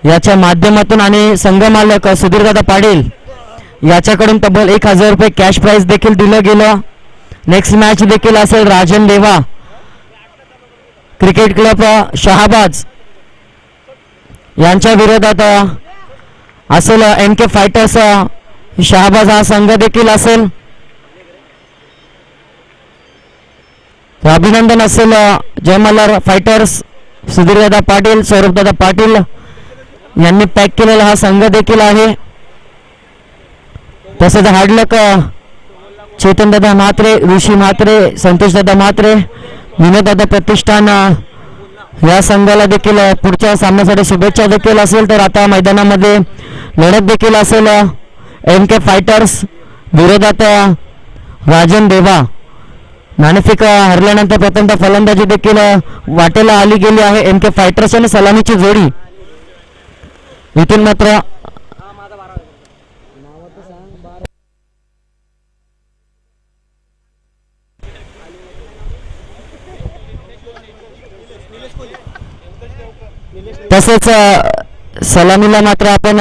याच्या माध्यमातून आणि संघ मालक सुधीरदादा पाटील याच्याकडून तब्बल 1000 रुपये कॅश प्राइज देखील दिलं गेलं. नेक्स्ट मॅच देखील असेल राजन देवा क्रिकेट क्लब शहाबाज यांच्या विरोधात असेल एम के फायटर्स शहाबाज हा संघ देखील असेल. अभिनंदन असेल जय मल्हार फायटर्स सुधीरदादा पाटील सौरभदादा पाटील यांनी पॅक केलेला हा संघ देखील आहे. तसेच हार्डलक चेतनदादा म्हात्रे ऋषी म्हात्रे संतोषदादा म्हात्रे विनोददादा प्रतिष्ठान या संघाला देखील पुढच्या सामन्यासाठी शुभेच्छा देखील असेल. तर आता मैदानामध्ये लढत देखील असेल एम के फायटर्स विरोधात राजन देवा. नाणेफेक हरल्यानंतर प्रथमतः फलंदाजी देखील वाटेला आली गेली आहे एम के फायटर्स आणि सलामीची जोडी. इथून मात्र तसेच सलामीला मात्र आपण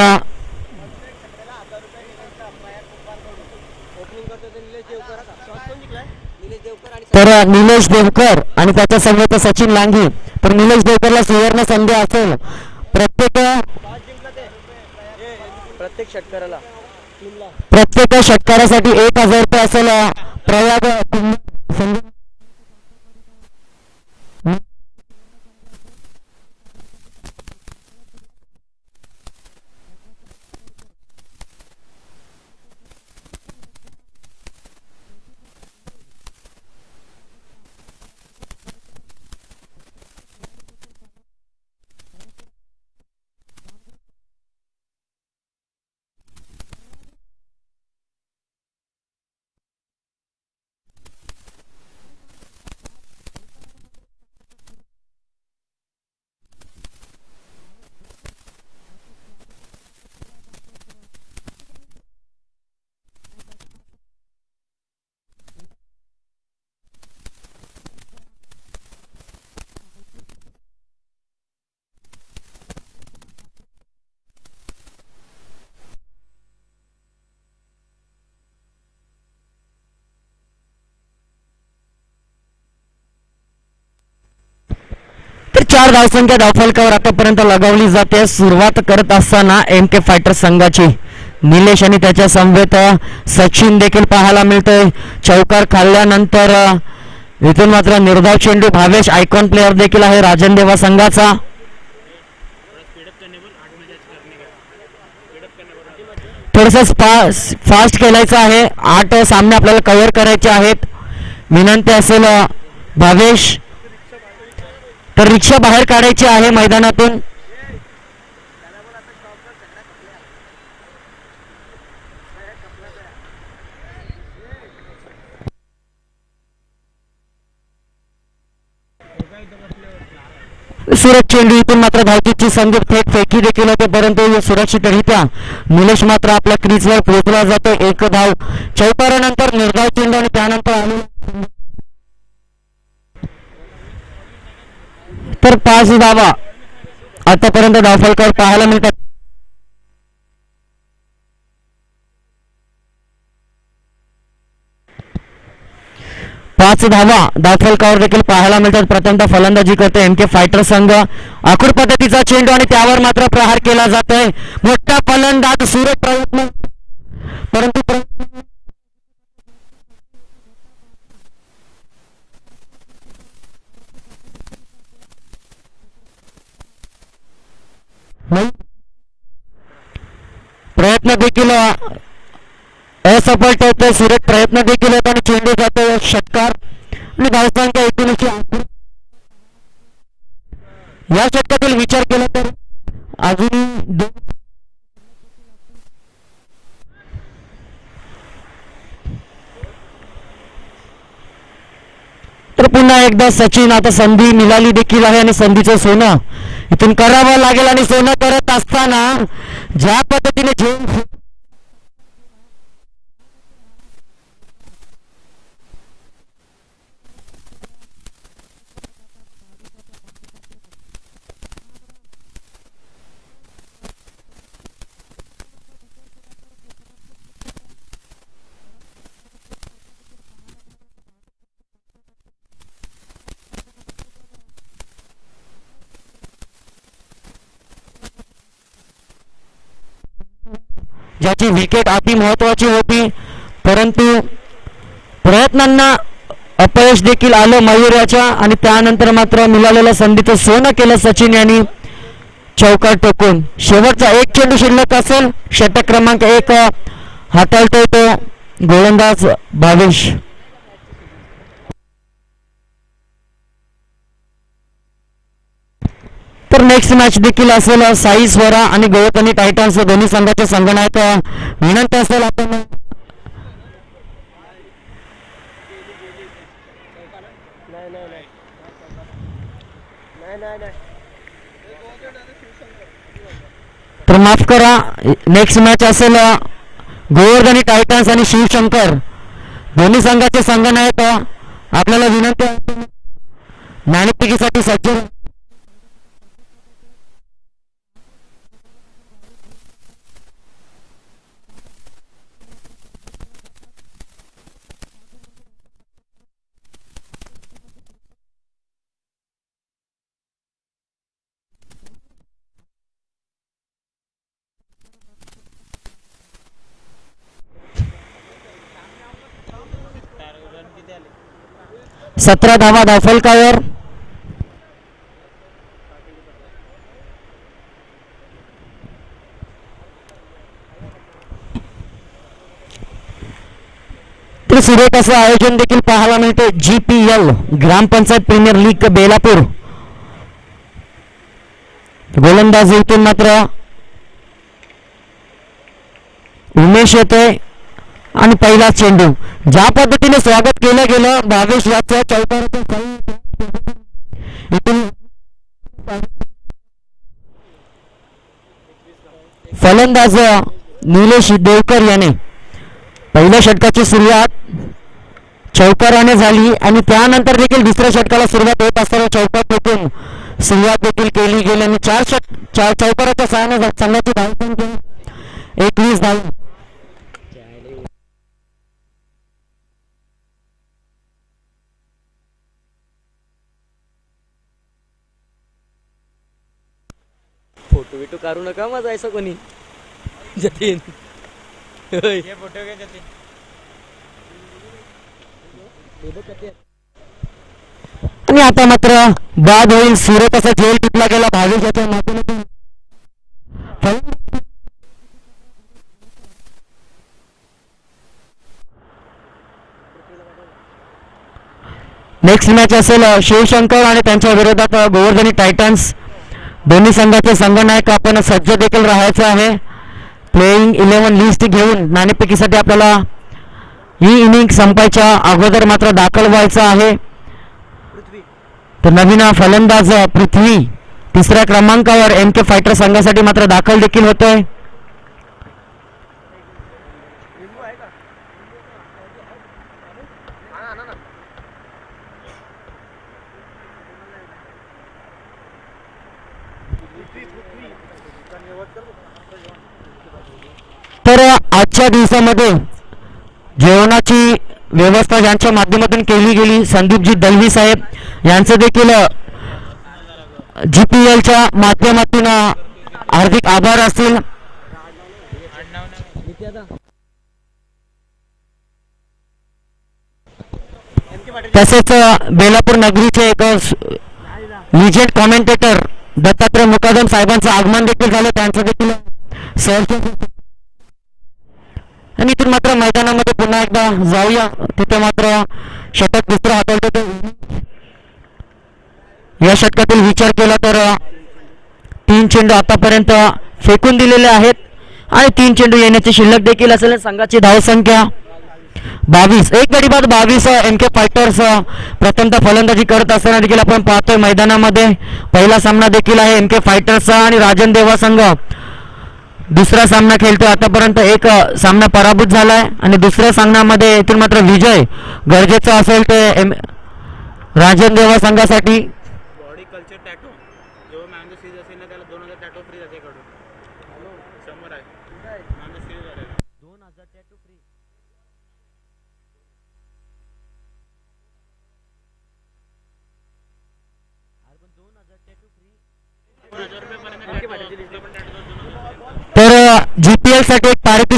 तर निलेश देवकर आणि त्याच्या समोर सचिन लांगी. तर निलेश देवकरला सुवर्ण संधी असेल प्रत्येक षटकारासाठी 1000 रुपये असेल. प्रयाग तर 4 धावसंख्या धावफलकावर आतापर्यंत लगावली जाते. सुरुवात करत असताना एम के फायटर संघाची निलेश आणि त्याच्या समवेत सचिन देखील पाहायला मिळतोय. चौकार खाल्ल्यानंतर इथून मात्र निर्धाव चेंडू भावेश आयकॉन प्लेअर देखील आहे राजन देवा संघाचा. थोडस फास्ट खेळायचं आहे. 8 सामने आपल्याला कव्हर करायचे आहेत. विनंती असेल भावेश तर रिक्षा बाहेर काढायची आहे मैदानातून. सुरत चेंडू इथून मात्र धावतीची संधी थेट फेकी देखील होते परंतु सुरक्षितरित्या निलेश मात्र आपल्या क्रीजवर पोहोचला जातो. 1 धाव चौकारानंतर निर्धाव चेंडू आणि त्यानंतर तर 5 धावा आतापर्यंत धावफलकावर पाहायला मिळतात. पाच धावा धावफलकावर देखील पाहायला मिळतात. प्रथमतः फलंदाजी करते एम के फायटर संघ. आखूड पद्धतीचा चेंडू आणि त्यावर मात्र प्रहार केला जातोय. मोठा फलंदाज सूरज प्रयत्न परंतु प्रयत्न देखील असफल ठरतोय. सूरज प्रयत्न देखील होतो आणि चेंडू जातो षटकार आणि धावसंख्या 19. या षटकातील विचार केला तर अजून तर पुन्हा एकदा सचिन आता संधी मिळाली देखील आहे आणि संधीचं सोनं इथून करावं लागेल आणि सोनं करत असताना ज्या पद्धतीने ज्याची विकेट अति महत्वाची होती, परंतु प्रयत्नांना अपयश देखील आलं मयूराच्या आणि त्यानंतर मात्र मिळालेल्या संधीचं सोनं केलं सचिन यांनी चौकार टोकून. शेवटचा एक चेंडू शिल्लक असेल. षटक क्रमांक 1 हाताळतोय तो गोलंदाज भावेश. तर नेक्स्ट मॅच देखील असेल साई स्वरा आणि गवतणी टायटन्स दोन्ही संघाचे संघनायक. विनंती असेल आपण तर माफ करा. नेक्स्ट मॅच असेल गोवर्धनी टायटन्स आणि शिवशंकर दोन्ही संघाचे संघनायक. आपल्याला विनंती आहे नाणेफेकीसाठी सज्ज. सतरा धावा धावफलकावर. तर सुरेख असं आयोजन देखील पाहायला मिळते. GPL ग्रामपंचायत प्रीमियर लीग बेलापूर. गोलंदाज इथून मात्र उमेश येतोय आणि पहिला चेंडू. ज्या पद्धतीने स्वागत केलं गेलं भावेश याचं चौकाराचं इथून फलंदाज निलेश देवकर याने पहिल्या षटकाची सुरुवात चौकाराने झाली आणि त्यानंतर देखील दुसऱ्या षटकाला सुरुवात होत असताना चौकार फेकून सुरुवात देखील केली गेली आणि चार चौकाराच्या सहाय्याने संघाची धावसंख्या 21 धावा. फोटो बिटो काढू नका माझा ऐसा कोणी जतीन फोटो घे जतीन. आणि आता मात्र बाद होईल. सुरत असा झेल टिपला गेला भावेशाच्या माध्यमातून. नेक्स्ट मॅच असेल शिवशंकर आणि त्यांच्या विरोधात गोवर्धनी टायटन्स दोन्ही संघाचे संघनायक. आपण सज्ज देखील राहायचं आहे. प्लेइंग 11 लिस्ट घेऊन नाणेफेकीसाठी आपल्याला ही इनिंग संपायच्या अगोदर मात्र दाखल व्हायचं आहे. तर नवीन फलंदाज पृथ्वी तिसऱ्या क्रमांकावर MK फायटर संघासाठी मात्र दाखल देखील होतोय. तर आजच्या दिवसामध्ये जेवणाची व्यवस्था ज्यांच्या माध्यमातून केली गेली संदीपजी दलवी साहेब यांचे देखील GPLच्या माध्यमातून हार्दिक आभार असतील. तसेच बेलापूर नगरीचे एक लिजेंड कॉमेंटेटर दत्तात्रय मुकादम साहेबांचं आगमन देखील झालं. त्यांचं देखील सहर्ष आणि इथून मात्र मैदानामध्ये पुन्हा एकदा जाऊया. तिथे मात्र षटक दुसरं हाताळतो. या षटकातील विचार केला तर 3 चेंडू आतापर्यंत फेकून दिलेले आहेत आणि 3 चेंडू येण्याची शिल्लक देखील असेल. संघाची धावसंख्या 22. एक गडी बाद 22 MK फायटर्स प्रथमतः फलंदाजी करत असताना देखील आपण पाहतोय मैदानामध्ये पहिला सामना देखील आहे MK फायटर्सचा आणि राजन देवा संघ दुसरा सामना खेळतोय. आतापर्यंत एक सामना पराभूत झालाय आणि दुसऱ्या सामन्यामध्ये इथून मात्र विजय गरजेचा असेल ते राजन देवा संघासाठी. बॉडी कल्चर टॅटू जेव्हा मॅन द सीरीज असेल ना त्याला 2000 टॅटू फ्री जाते कडून. 100 आहे मॅन द सीरीज आहे 2000 टॅटू फ्री. अरे पण 2000 टॅटू फ्री. तर GPL साठी एक तारीख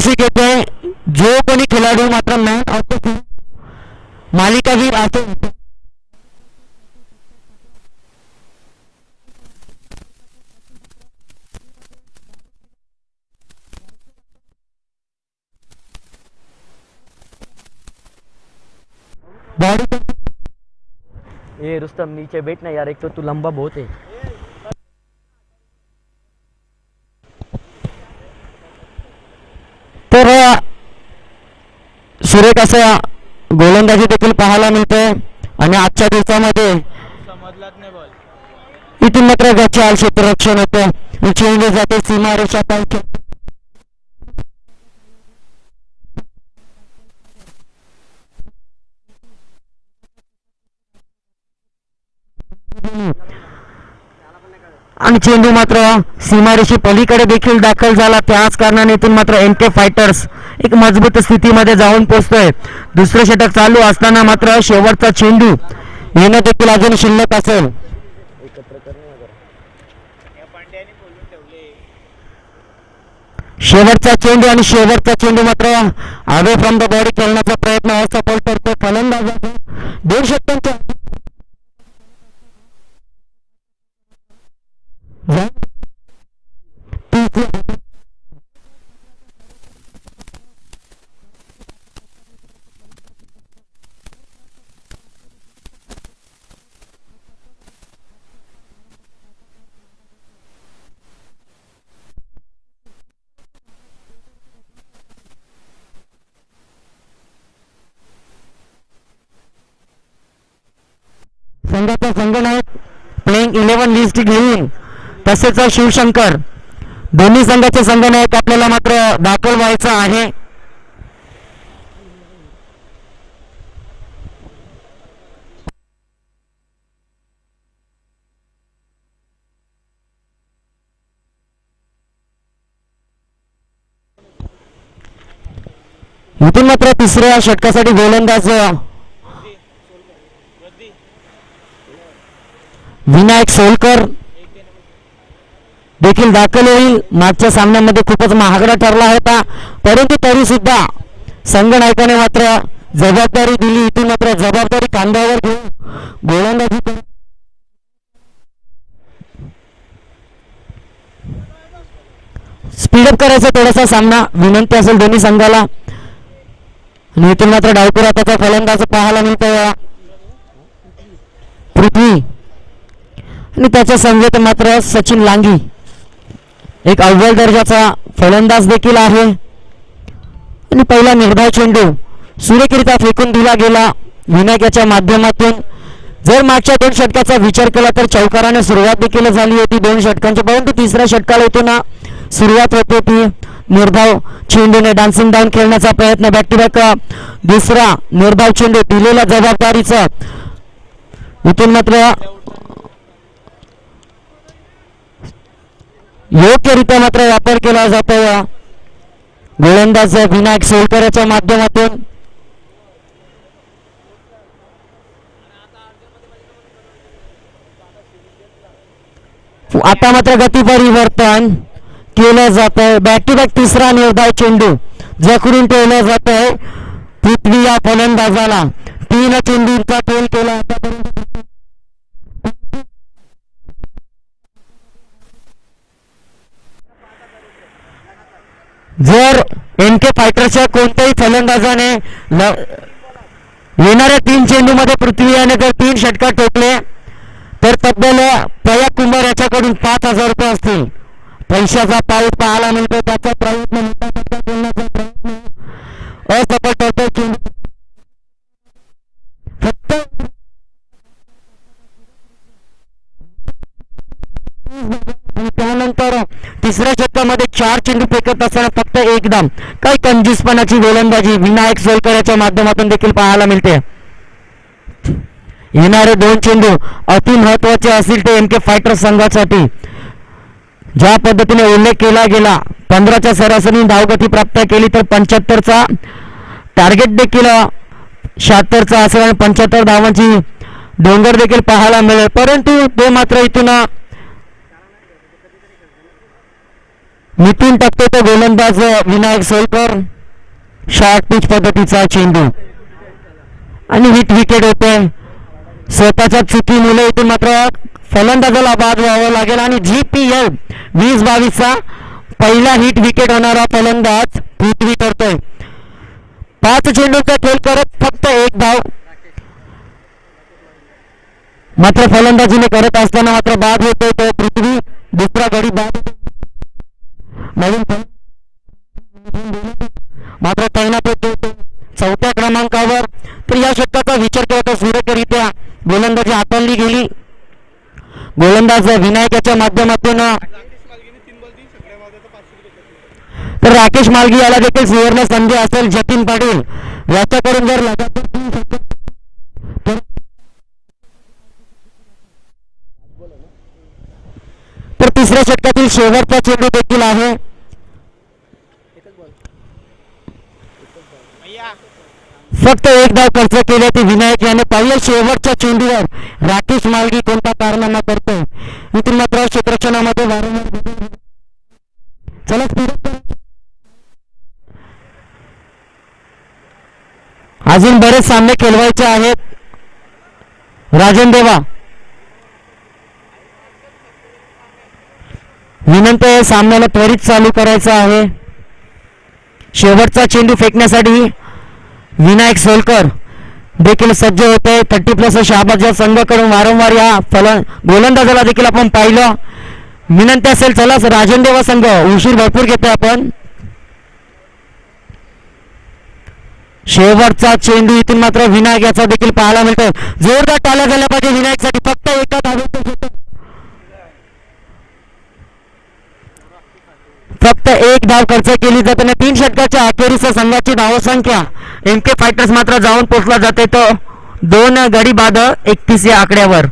बॉडी ये रुस्तम नीचे बैठना यार, एक तो तू लंबा बहुत है। तर सुरेख असा गोलंदाजी देखील पाहायला मिळते आणि आजच्या दिवसामध्ये समजलाच नाही बॉल. इथून मात्र गचाल क्षेत्ररक्षण होतं, चेंडू जाते सीमारेषा पार. आणि चेंडू मात्र सीमारेषे पलीकडे देखील दाखल झाला. त्याच कारणाने इथून मात्र एनके फायटर्स एक मजबूत स्थितीमध्ये जाऊन पोहोचतोय. दुसरे षटक चालू असताना मात्र शेवटचा चेंडू येणं देखील अजून शिल्लक असेल. या पांड्याने बोलून ठेवले. शेवटचा चेंडू आणि शेवटचा चेंडू मात्र अवे फ्रॉम द बॉडी खेळण्याचा प्रयत्न असफल करतो फलंदाज. 2 षटकांच्या संघाचा संघनायक प्लेइंग 11 लिस्ट घेऊन तसेच शिवशंकर दोन्ही संघाचे संघनायक आपल्याला मात्र दाखल व्हायचं आहे. इथून मात्र तिसऱ्या षटकासाठी गोलंदाज विनायक सोलकर देखील दाखल होईल. मागच्या सामन्यामध्ये खूपच महागडा ठरला होता, परंतु तरी सुद्धा संघनायकाने मात्र जबाबदारी दिली. इथून मात्र जबाबदारी खांद्यावर घेऊन गोलंदाजी स्पीडअप करायचा थोडासा सामना विनंती असेल दोन्ही संघाला. आणि इथून मात्र डावपुरा त्याचा फलंदाज पाहायला मिळतोय पृथ्वी आणि त्याच्या संघात मात्र सचिन लांगी एक अव्वल दर्जाचा फलंदाज देखील आहे. आणि पहिला निर्धाव चेंडू सुरेखरित्या फेकून दिला गेला विनायक याच्या माध्यमातून. जर मागच्या 2 षटकाचा विचार केला तर चौकाराने सुरुवात देखील झाली होती 2 षटकांची, परंतु तिसऱ्या षटकाला इथून सुरुवात होते ती निर्धाव चेंडूने डान्सिंग डाऊन खेळण्याचा प्रयत्न. बॅक टू बॅक दुसरा निर्धाव चेंडू दिलेल्या जबाबदारीचा इथून मात्र योग्यरित्या मात्र वापर केला जातो गोलंदाज विनायक सोलकर याच्या माध्यमातून. आता मात्र गती परिवर्तन केलं जात आहे. बॅक टू बॅक तिसरा निर्धाव चेंडू जखडून ठेवला जात आहे पृथ्वी या फलंदाजाला. 3 चेंडूंचा खेळ केला आतापर्यंत. जर एनके फायटर्सच्या कोणत्याही फलंदाजाने येणाऱ्या 3 चेंडू मध्ये पृथ्वी याने जर 3 षटकार ठोकले तर तब्बल प्रयाग कुंभार याच्याकडून 5,000 रुपये असतील. पैशाचा पाऊस पाहायला मिळतो. त्याचा प्रयत्न मोठा फटका बोलण्याचा प्रयत्न असफल ठरतो. चेंडू फक्त त्यानंतर तिसऱ्या षटकामध्ये 4 चेंडू फेकत असताना फक्त एकदा काही कंजूसपणाची गोलंदाजी विनायक सोलकर याच्या माध्यमातून देखील पाहायला मिळते. येणारे 2 चेंडू अति महत्वाचे असतील ते एमके फायटर संघासाठी. ज्या पद्धतीने उल्लेख केला गेला 15च्या सरासरी धावगती प्राप्त केली तर 75चा टार्गेट देखील 76चा असेल आणि 75 धावांची डोंगर देखील पाहायला मिळेल. परंतु ते मात्र इथून मिथून टाकतो तो गोलंदाज विनायक सोलकर. शॉर्ट पिच पद्धतीचा चेंडू आणि हिट विकेट होते. स्वतःच्या चुकीमुळे इथून मात्र फलंदाजाला बाद व्हावं लागेल आणि GPL 2022चा पहिला हिट विकेट होणारा फलंदाज पृथ्वी करतोय. 5 चेंडूचा खेळ करत फक्त 1 धाव मात्र फलंदाजीने करत असताना मात्र बाद होतोय तो पृथ्वी. दुसरा गडी बाद होतो. नवीन मात्र तैनात होतो चौथ्या क्रमांकावर. तर या षटकाचा विचार केला तर सुरेखरित्या गोलंदाजी हाताळली गेली. गोलंदाज विनायकाच्या माध्यमातून तर राकेश मालगी याला देखील सुवर्ण संधी असेल. जतीन पाटील याच्याकडून जर लगातार 3 षटक तर तिसऱ्या षटकातील शेवटचा चेंडू देखील आहे. फक्त एक धाव खर्च केले ते विनायक याने. पहिल्या शेवटच्या चेंडूवर राकेश मालगी कोणता कारनामा करतो. इथून मात्र क्षेत्ररक्षणामध्ये वारंवार चला अजून बरेच सामने खेळवायचे आहेत. राजन देवा विनंती आहे सामन्याला त्वरित चालू करायचा आहे. शेवटचा चेंडू फेकण्यासाठी विनायक सोलकर देखील सज्ज होते. 30+ शहाबाज या संघाकडून वारंवार या गोलंदाजाला देखील आपण पाहिलं. विनंती असेल चला राजन देवा संघ उशीर भरपूर घेतो आपण. शेवटचा चेंडू इथून मात्र विनायक याचा देखील पाहायला मिळतो. जोरदार टाळ्या झाल्या पाहिजे विनायकसाठी. फक्त एका धावेत फक्त एक धाव खर्च केली जाते आणि 3 षटकाच्या अखेरीस संघाची धावसंख्या एमके फायटर्स मात्र जाऊन पोहोचला जाते तो 2 गडी बाद 31 या आकड्यावर.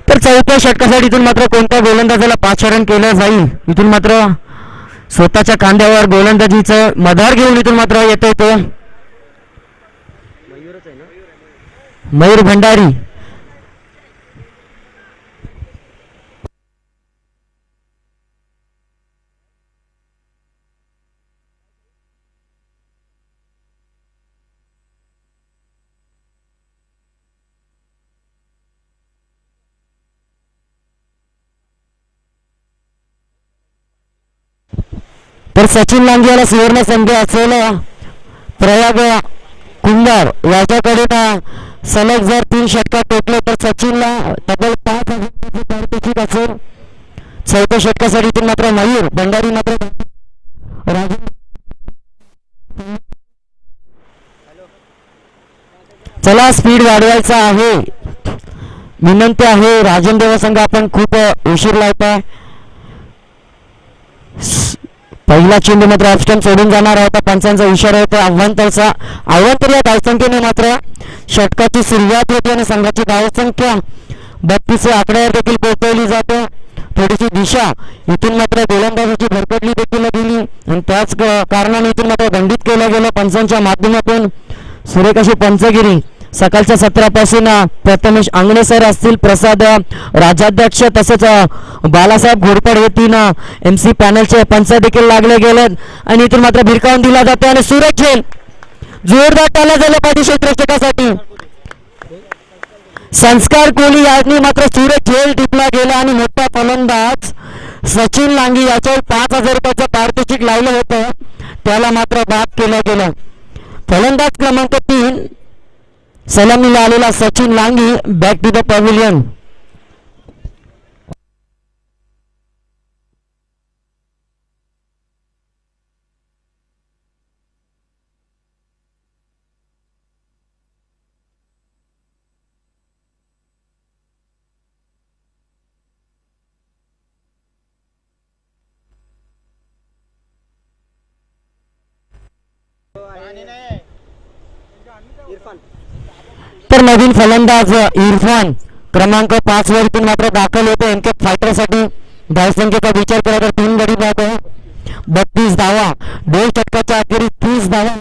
तर चौथ्या षटकासाठी इथून मात्र कोणत्या गोलंदाजाला पाचारण केलं जाईल. इथून मात्र स्वतःच्या खांद्यावर गोलंदाजीचं मधार घेऊन इथून मात्र येतोय तो मयूर भंडारी. तर सचिन लांगे याला सुवर्ण संधी असेल. प्रयाग कुंभार याच्याकडून सलग जर 3 षटकात टोकले तर सचिनला तब्बल 5,000 पारितोषिक असेल. चौथ्या षटकासाठी मात्र मयूर भंडारी मात्र चला स्पीड वाढवायचा आहे. विनंती आहे राजन देवा संघ आपण खूप उशीर लावताय. पहिला चेंडू मात्र ऑप्शन सोडून जाणार होता. पंचांचा इशारा होता अव्वंतरचा. अव्वंतर या धावसंख्येने मात्र षटकाची सुरुवात होते आणि संघाची धावसंख्या 32 आकड्यावर देखील पोहोचवली जाते. थोडीशी दिशा इथून मात्र गोलंदाजाची भरकटली देखील गेली आणि त्याच कारणाने इथून मात्र दंडित केलं गेलं पंचांच्या माध्यमातून. सुरेख अशी पंचगिरी सकाळच्या सत्रापासून प्रथमेश आंगणे सर असतील, प्रसाद राजाध्यक्ष तसेच बालासाहेब घोरपड हे 3 MC पॅनलचे पंच देखील लागले गेलेत आणि इथून मात्र भिरकावून दिला जातो आणि सुरेख खेळ जोरदार टाळ्या झाल्या पाहिजे क्षेत्ररक्षकासाठी. संस्कार कोहली यांनी मात्र सुरेख खेळ टिपला गेला आणि मोठा फलंदाज सचिन लांगी याच्यावर 5,000 रुपयाचं पारितोषिक लावलं होतं त्याला मात्र बाद केलं गेलं. फलंदाज क्रमांक 3 सलामीला आलेला Sachin Langi back to the pavilion. तर नवीन फलंदाज इरफान क्रमांक 5 वरतून मात्र दाखल होते एमके फायटर साठी. धावसंख्येचा विचार केला तर 3 गडी बाद 32 धावा. 2 षटकाच्या अखेरीस 30 धावा.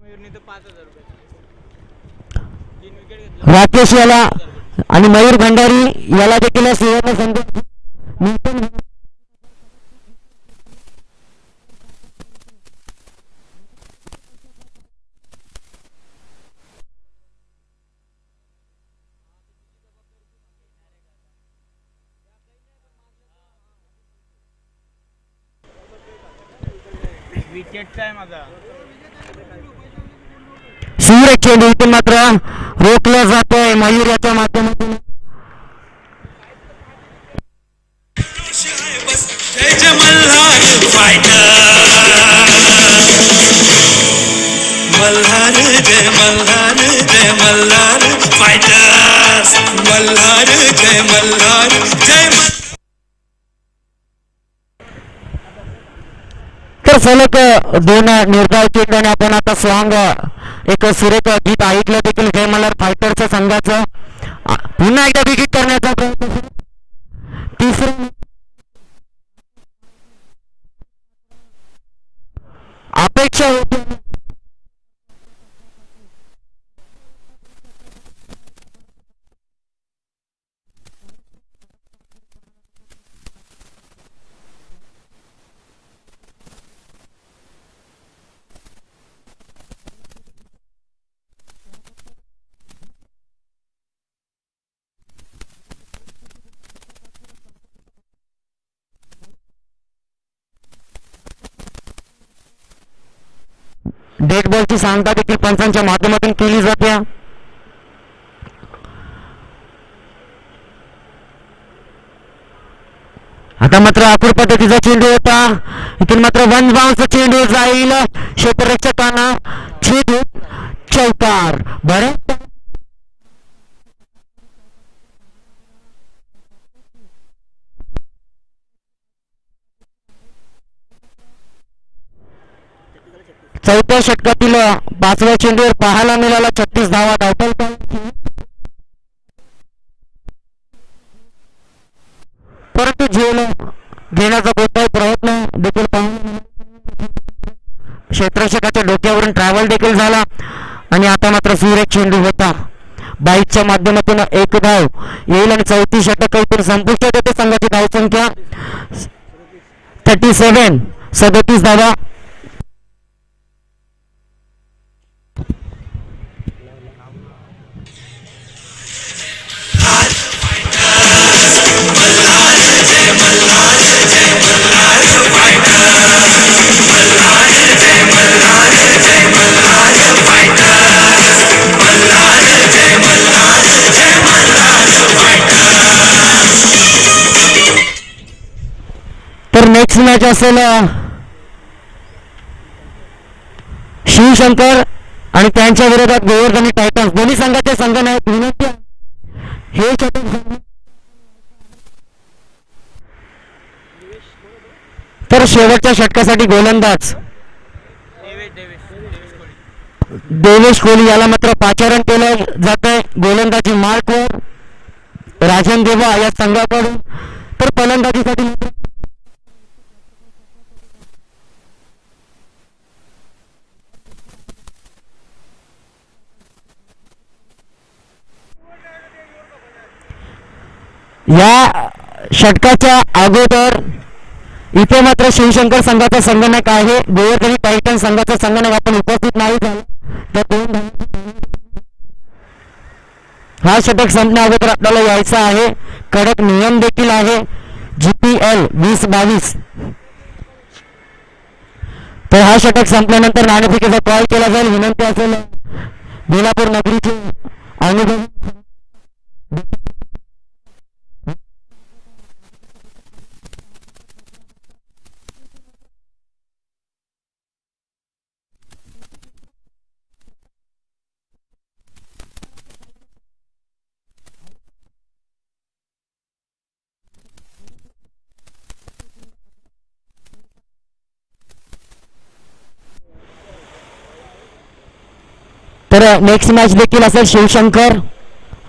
मयूरनी तर 5,000 रुपये राकेश याला आणि मयूर भंडारी याला देखील सुवर्ण संधी. नूतन विकेटचा आहे माझा. सूर्य चेंडू इथून मात्र रोखलं जातोय मयूर याच्या माध्यमातून. जय जय मल्हार फायटर मल्हार जय मल्हार जय मल्हार फायटर्स मल्हार जय मल्हार जय तर सलग दोन निर्धाव चेंडूने आपण आता सॉंग एक सुरेख गीत ऐकलं देखील जय मल्हार फायटरच्या संघाचं. पुन्हा एकदा विकेट करण्याचा प्रयत्न. तिसरं अपेक्षा होती. डेड बॉलची सांगता देखील पंचांच्या माध्यमातून केली जाते. आता मात्र आखूड पद्धतीचा चेंडू होता. इथून मात्र वन बाउन्सचा चेंडू जाईल क्षेत्ररक्षकांना छेद चौकार. बरं चौथ्या षटकातील 5व्या चेंडूवर पाहायला मिळाला 36 धावा धावपल. परंतु झेल घेण्याचा कोणताही प्रयत्न देखील क्षेत्ररक्षकाच्या डोक्यावरून ट्रॅव्हल देखील झाला आणि आता मात्र सुरेख चेंडू होता. बाईकच्या माध्यमातून एक धाव येईल आणि चौथी षटक इथून संपुष्टात येते. संघाची धावसंख्या 37 धावा. तर नेक्स्ट मॅच असेल शिवशंकर आणि त्यांच्या विरोधात गोवर्धनी टायटन्स. दोन्ही संघाचे संघ नायक विनंती हे षटक. तर शेवटच्या षटकासाठी गोलंदाज देवेश कोहली याला मात्र पाचारण केलं जातंय गोलंदाजी मार्कवर राजन देवा या संघाकडून. तर फलंदाजीसाठी या षटकाच्या अगोदर इथे मात्र शिवशंकर संघाचा संगणक आहे. गोवर्धनी टायटन संघाचा संगणक आपण उपस्थित नाही झाला. तर हा षटक संपण्या अगोदर आपल्याला यायचा आहे. कडक नियम देखील आहे GPL 2022. तर हा षटक संपल्यानंतर नाणेफेकीचा कॉल केला जाईल. विनंती असेल बेलापूर नगरीचे अनुभव तर नेक्स्ट मॅच देखील असेल शिवशंकर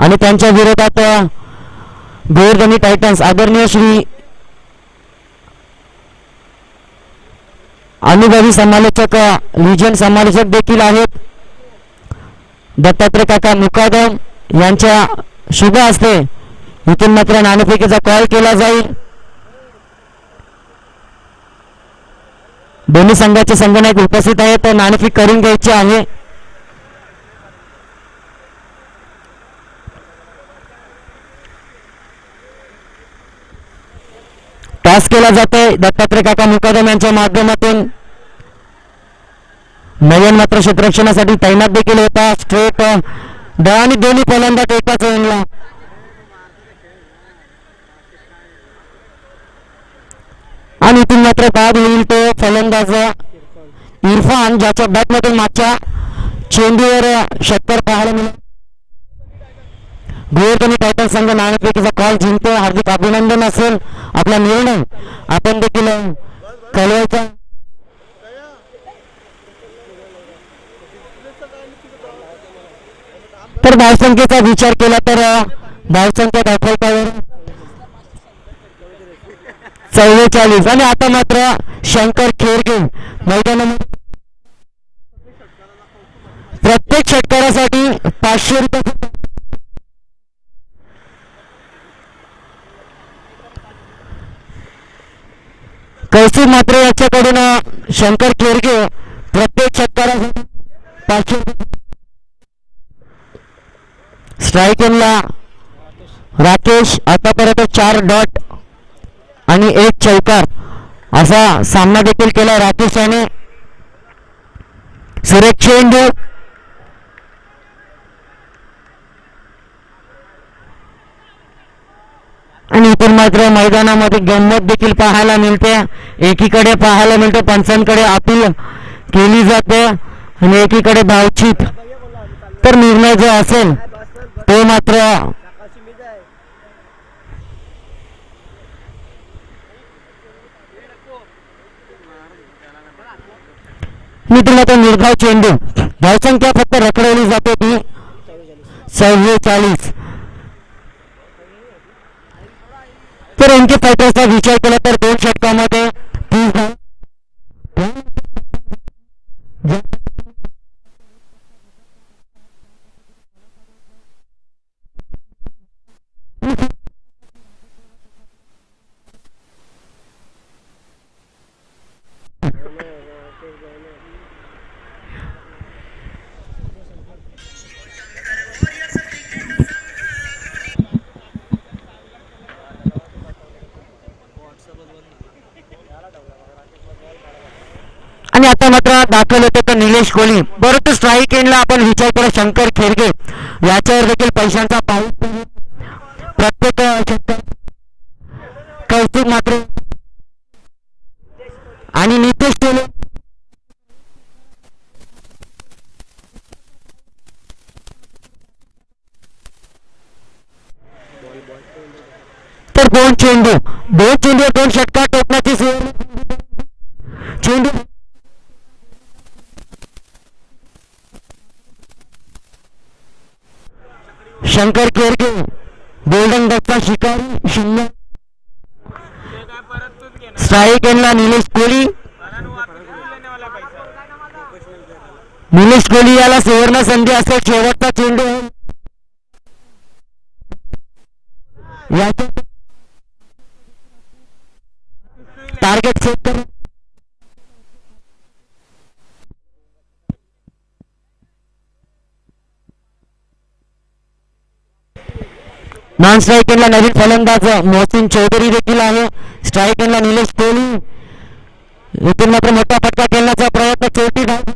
आणि त्यांच्या विरोधात गोवर्धनी टायटन्स. आदरणीय श्री अनुभवी समालोचक लिजन समालोचक देखील आहेत. दत्तात्रय काका मुकादम यांच्या शुभ हस्ते इथून मात्र नाणेफेकीचा कॉल केला जाईल. दोन्ही संघाचे संघनायक उपस्थित आहेत तर नाणेफेक करून घ्यायची आहे. टॉस केला जातोय दत्तात्रय काका मुकादम यांच्या माध्यमातून. नयन मात्र क्षेत्ररक्षणासाठी तैनात देखील होता. स्ट्रेट आणि दोन्ही फलंदाज एकाच वेळेला. आणि इथून मात्र बाद होईल तो फलंदाज इरफान, ज्याच्या बॅटमधून मागच्या चेंडूवर षटकार पाहायला मिळाला. गोवर्धनी टायटन संघ नाणेफेकीचा कॉल जिंकतो. हार्दिक अभिनंदन असेल. आपला निर्णय आपण देखील कळवायचा. तर धावसंख्येचा विचार केला तर धावसंख्या दाखवतावर 44. आणि आता मात्र शंकर खेरगे मैदानामध्ये प्रत्येक षटकारासाठी 500 रुपये. कौशिक मात्र याच्याकडून शंकर खेरगे प्रत्येक षटकारासाठी 500 रुपये. स्ट्राईकला राकेश आतापर्यंत 4 डॉट आणि 1 चौकार असा सामना देखील केला राकेश याने. सुरेख चेंडू आणि इथून मात्र मैदानामध्ये गंमत देखील पाहायला मिळते. एकीकडे पाहायला मिळते पंचांकडे अपील केली जाते आणि एकीकडे धावचीत. तर निर्णय जो असेल तो मात्र मित्रांनो तो निर्धाव चेंडू. धावसंख्या फक्त रखडवली जाते ती 44. तर यांचे फायटर्सचा विचार केला तर 2 षटकामध्ये 30 धाव. आणि आता मात्र दाखल होते तर निलेश कोहली. परंतु स्ट्राईक एंडला आपण विचार केला शंकर खेरगे याच्यावर देखील पैशांचा पाऊस. प्रत्येक कौतुक मात्र आणि नितेश कोहली तर 2 चेंडू 2 षटकार टोपण्याची चेंडू. शंकर खेरगे गोल्डन डकचा शिकारी 0. स्ट्राईक एंडला निलेश कोहली. निलेश कोहली याला सुवर्ण संधी असेल. शेवटचा चेंडू टार्गेट सेट कर. नॉन स्ट्राईक एंडला नवीन फलंदाज मोहसिन चौधरी देखील आहे. स्ट्राईक एंडला निलेश कोहली. इथून मात्र मोठा फटका खेळण्याचा प्रयत्न. चौथी धाव.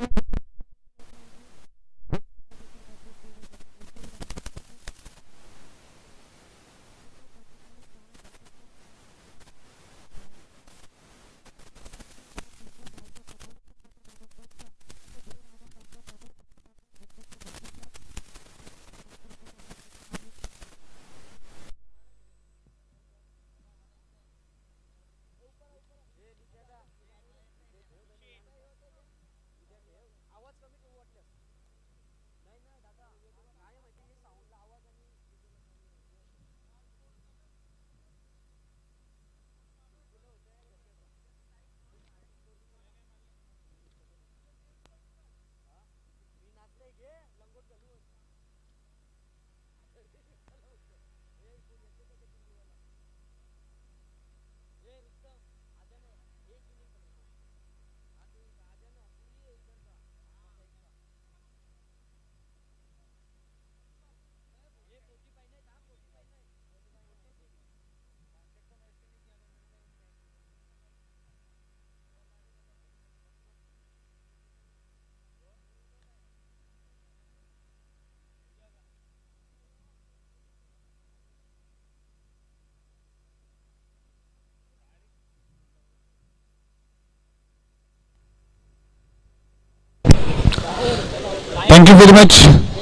Thank you very much.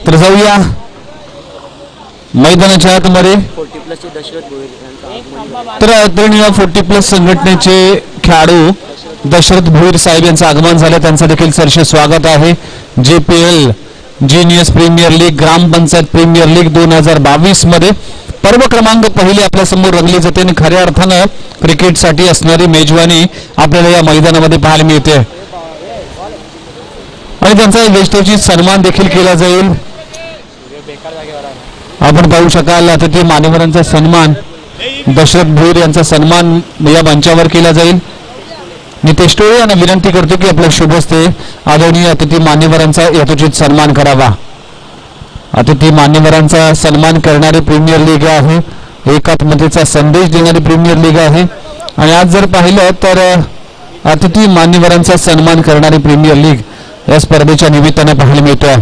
तर जाऊया मैदानाच्या आतमध्ये. 40 प्लसचे दशरथ भोईर यांचा आगमन. तर आदरणीय 40+ संघटनेचे खेळाडू दशरथ भोईर साहेब यांचं आगमन झालं. त्यांचं देखील सरसे स्वागत आहे. JPL जीनियस प्रीमियर लीग ग्रामपंचायत प्रीमियर लीग 2022 मध्ये पर्व क्रमांक पहिले आपल्या समोर रंगली जाते आणि खऱ्या अर्थानं क्रिकेटसाठी असणारी मेजवानी आपल्याला या मैदानामध्ये पाहायला मिळते आणि त्यांचा यशस्वी सन्मान देखील केला जाईल. आपण पाहू शकाल आता ते मान्यवरांचा सन्मान दशरथ भोईर यांचा सन्मान या मंचावर केला जाईल. नितेश टोळे यांना विनंती करतो की आपल्या शुभ हस्ते आदरणीय अतिथी मान्यवरांचा यथोचित सन्मान करावा. अतिथी मान्यवरांचा सन्मान करणारी प्रीमियर लीग आहे. एकात्मतेचा संदेश देणारी प्रीमियर लीग आहे आणि आज जर पाहिलं तर अतिथी मान्यवरांचा सन्मान करणारी प्रीमियर लीग या स्पर्धेच्या निमित्ताने पाहायला मिळतोय.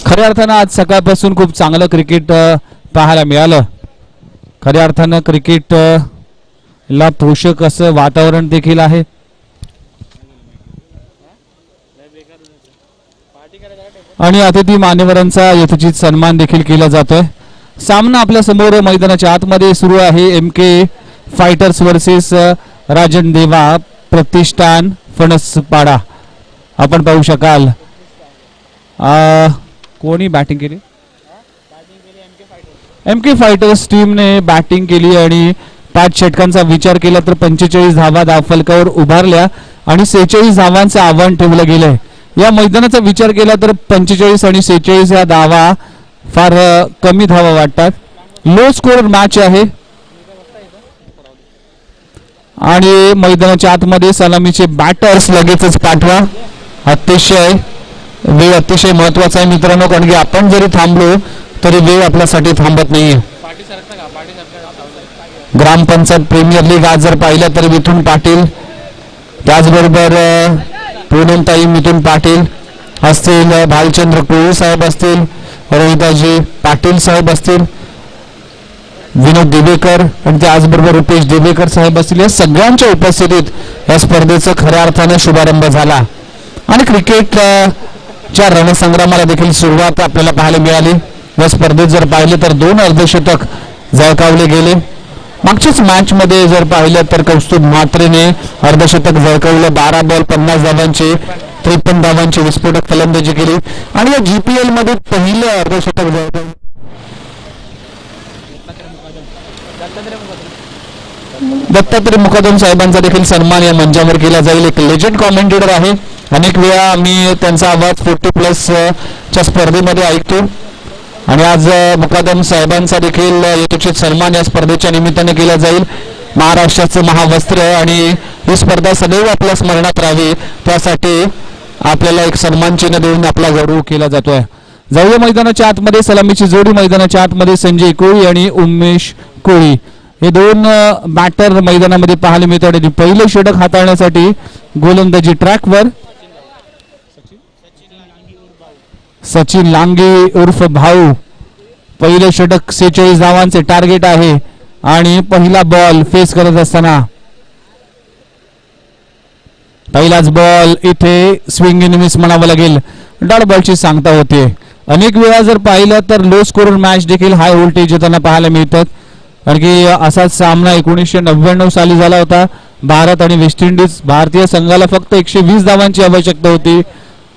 खऱ्या अर्थानं आज सकाळपासून खूप चांगलं क्रिकेट पाहायला मिळालं. खऱ्या अर्थानं क्रिकेट ला पोषक असं वातावरण देखील आहे. आणि अतिथी मान्यवरांचा यथोचित सन्मान देखील केला जातोय. सामना आपल्या समोर मैदानाच्या आतमध्ये सुरू आहे. MK फायटर्स वर्सेस राजन देवा प्रतिष्ठान फणसपाडा. आपण पाहू शकाल कोणी बॅटिंग केली. MK फायटर्स टीमने बॅटिंग केली आणि 5 षटकांचा विचार केला तर 45 धावा धावफलकावर उभारल्या आणि 46 धावांचं आव्हान ठेवलं गेलंय. या मैदानाचा विचार केला तर 45 आणि 46 या धावा फार कमी धावा वाटतात. लो स्कोर मॅच आहे आणि मैदानाच्या आतमध्ये सलामीचे बॅटर्स लगेचच पाठवा. अतिशय वेळ अतिशय महत्वाचा आहे मित्रांनो, कारण की आपण जरी थांबलो तरी वेळ आपल्यासाठी थांबत नाहीये. ग्रामपंचायत प्रीमियर लीग आज जर पाहिलं तर मिथुन पाटील, त्याचबरोबर पूनमताई मिथुन पाटील असतील, भालचंद्र कोळी साहेब असतील, रोहिताजी पाटील साहेब असतील, विनोद दिवेकर आणि त्याचबरोबर रुपेश दिवेकर साहेब असतील. या सगळ्यांच्या उपस्थितीत या स्पर्धेचा खऱ्या अर्थाने शुभारंभ झाला आणि क्रिकेटच्या रणसंग्रामाला देखील सुरुवात आपल्याला पाहायला मिळाली. या स्पर्धेत जर पाहिले तर 2 अर्धशतक झळकावले गेले. मागच्याच मॅच मध्ये जर पाहिलं तर कौस्तुभ म्हात्रेने अर्धशतक झळकावलं. 12 बॉल 50 धावांचे 53 धावांची विस्फोटक फलंदाजी केली आणि या GPL मध्ये पहिलं अर्धशतक झळकावलं. दत्तात्रय मुकादम साहेबांचा देखील सन्मान या मंचावर केला जाईल. एक लेजंड कॉमेंटेटर आहे. अनेक वेळा मी त्यांचा आवाज 40+ च्या स्पर्धेमध्ये ऐकतो आणि आज मुकादम साहेबांचा देखील यथोचित सन्मान या स्पर्धेच्या निमित्ताने केला जाईल. महाराष्ट्राचं महावस्त्र आणि ही स्पर्धा सदैव आपल्या स्मरणात राहावी त्यासाठी आपल्याला एक सन्मान चिन्ह देऊन आपला गौरव केला जातोय. जाऊया मैदानाच्या आतमध्ये. सलामीची जोडी मैदानाच्या आतमध्ये संजय कोळी आणि उमेश कोळी हे 2 बॅटर मैदानामध्ये पाहायला मिळतात आणि पहिलं षटक हाताळण्यासाठी गोलंदाजी ट्रॅकवर सचिन लांगे उर्फ भाऊ. पहिलं षटक 46 धावांचे टार्गेट आहे आणि पहिला बॉल फेस करत असताना पहिलाच बॉल इथे स्विंग इन मिस म्हणावं लागेल. डॉट बॉलची सांगता होते. अनेक वेळा जर पाहिलं तर लो स्कोर मॅच देखील हाय व्होल्टेज येताना पाहायला मिळतात. कारण की असाच सामना 1999 साली झाला होता. भारत आणि वेस्ट इंडिज. भारतीय संघाला फक्त 120 धावांची आवश्यकता होती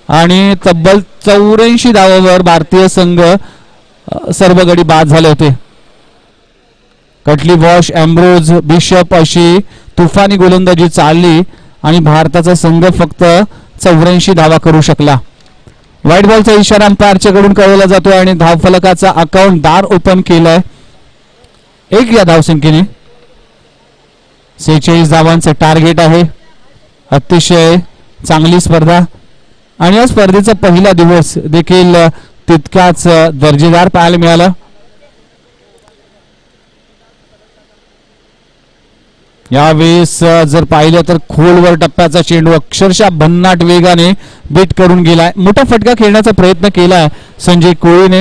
आणि तब्बल 84 धावांवर भारतीय संघ सर्व गडी बाद झाले होते. कटली वॉश, एम्ब्रोज, बिशप अशी तुफानी गोलंदाजी चालली आणि भारताचा संघ फक्त 84 धावा करू शकला. व्हाईट बॉलचा इशारा अंपायरच्या कडून कळवला जातो आणि धावफलकाचा अकाउंट दार ओपन केलाय 1 या धावसंख्येने. 46 धावांचं टार्गेट आहे. अतिशय चांगली स्पर्धा आणि या स्पर्धेचा पहिला दिवस देखील तितकाच दर्जेदार पाहायला मिळाला. यावेळेस जर पाहिलं तर खोलवर टप्प्याचा चेंडू अक्षरशः भन्नाट वेगाने बीट करून गेलाय. मोठा फटका खेळण्याचा प्रयत्न केलाय संजय कोळीने.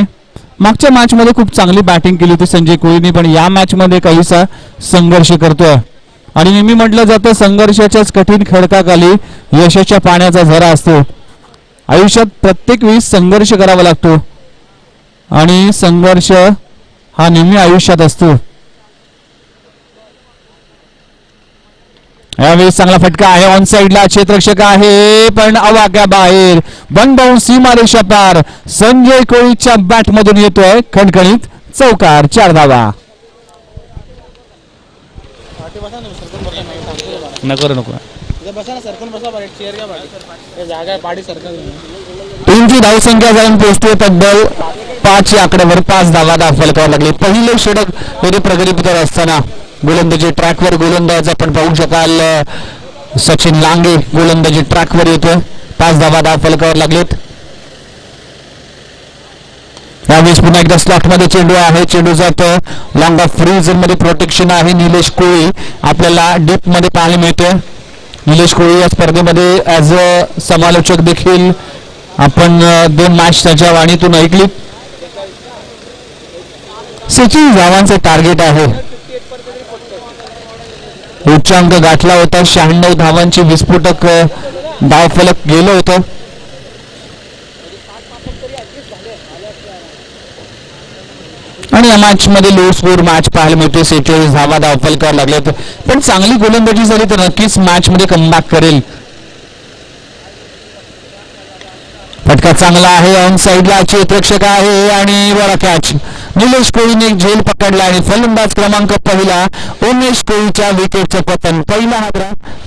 मागच्या मॅच मध्ये खूप चांगली बॅटिंग केली होती संजय कोळीने, पण या मॅच मध्ये काहीसा संघर्ष करतोय आणि नेहमी म्हटलं जातं संघर्षाच्याच कठीण खडकाखाली यशाच्या पाण्याचा झरा असतो आयुष्यात प्रत्येक वेळी संघर्ष करावा लागतो आणि संघर्ष हा नेहमी आयुष्यात असतो. यावेळी चांगला फटका आहे, ऑन साइडला क्षेत्ररक्षक आहे पण आवाक्या बाहेर, वन बाउंड सीमारेषा पार. संजय कोळीच्या बॅट मधून येतोय खणखणीत चौकार, 4 धावा. नको टीमची धावसंख्या जाऊन पोहोचते तब्बल 5 या आकड्यावर. 5 धावा दाखवायला करावं लागले. पहिले षटक होते प्रगतीपथावर असताना गोलंदाजी ट्रॅकवर गोलंदाज आपण पाहू शकाल सचिन लांगे गोलंदाजी ट्रॅकवर येतोय. 5 धावा दाखवायला करावं लागलेत. यावेळेस पुन्हा एकदा स्लॉट मध्ये चेंडू आहे, चेंडू जातो लॉंग ऑफ फ्री झोन मध्ये. प्रोटेक्शन आहे निलेश कोळी आपल्याला डीप मध्ये पाहायला मिळते. निलेश कोळी या स्पर्धेमध्ये ऍज अ समालोचक देखील आपण 2 मॅच त्याच्या वाणीतून ऐकली. 46 धावांचे टार्गेट आहे. उच्चांक गाठला होता. 96 धावांची विस्फोटक धावफलक गेलं होतं. आणि या मॅच मध्ये लो स्कोर मॅच पाहायला मिळते. 46 धावा धावफलकावर लागलेत, पण चांगली गोलंदाजी झाली तर नक्कीच मॅच मध्ये कमबॅक करेल. फटका चांगला आहे, ऑन साइडला क्षेत्ररक्षक आहे आणि बरा कॅच. निलेश कोळीने झेल पकडला आणि फलंदाज क्रमांक पहिला उमेश कोळीच्या विकेटचं पतन. पहिला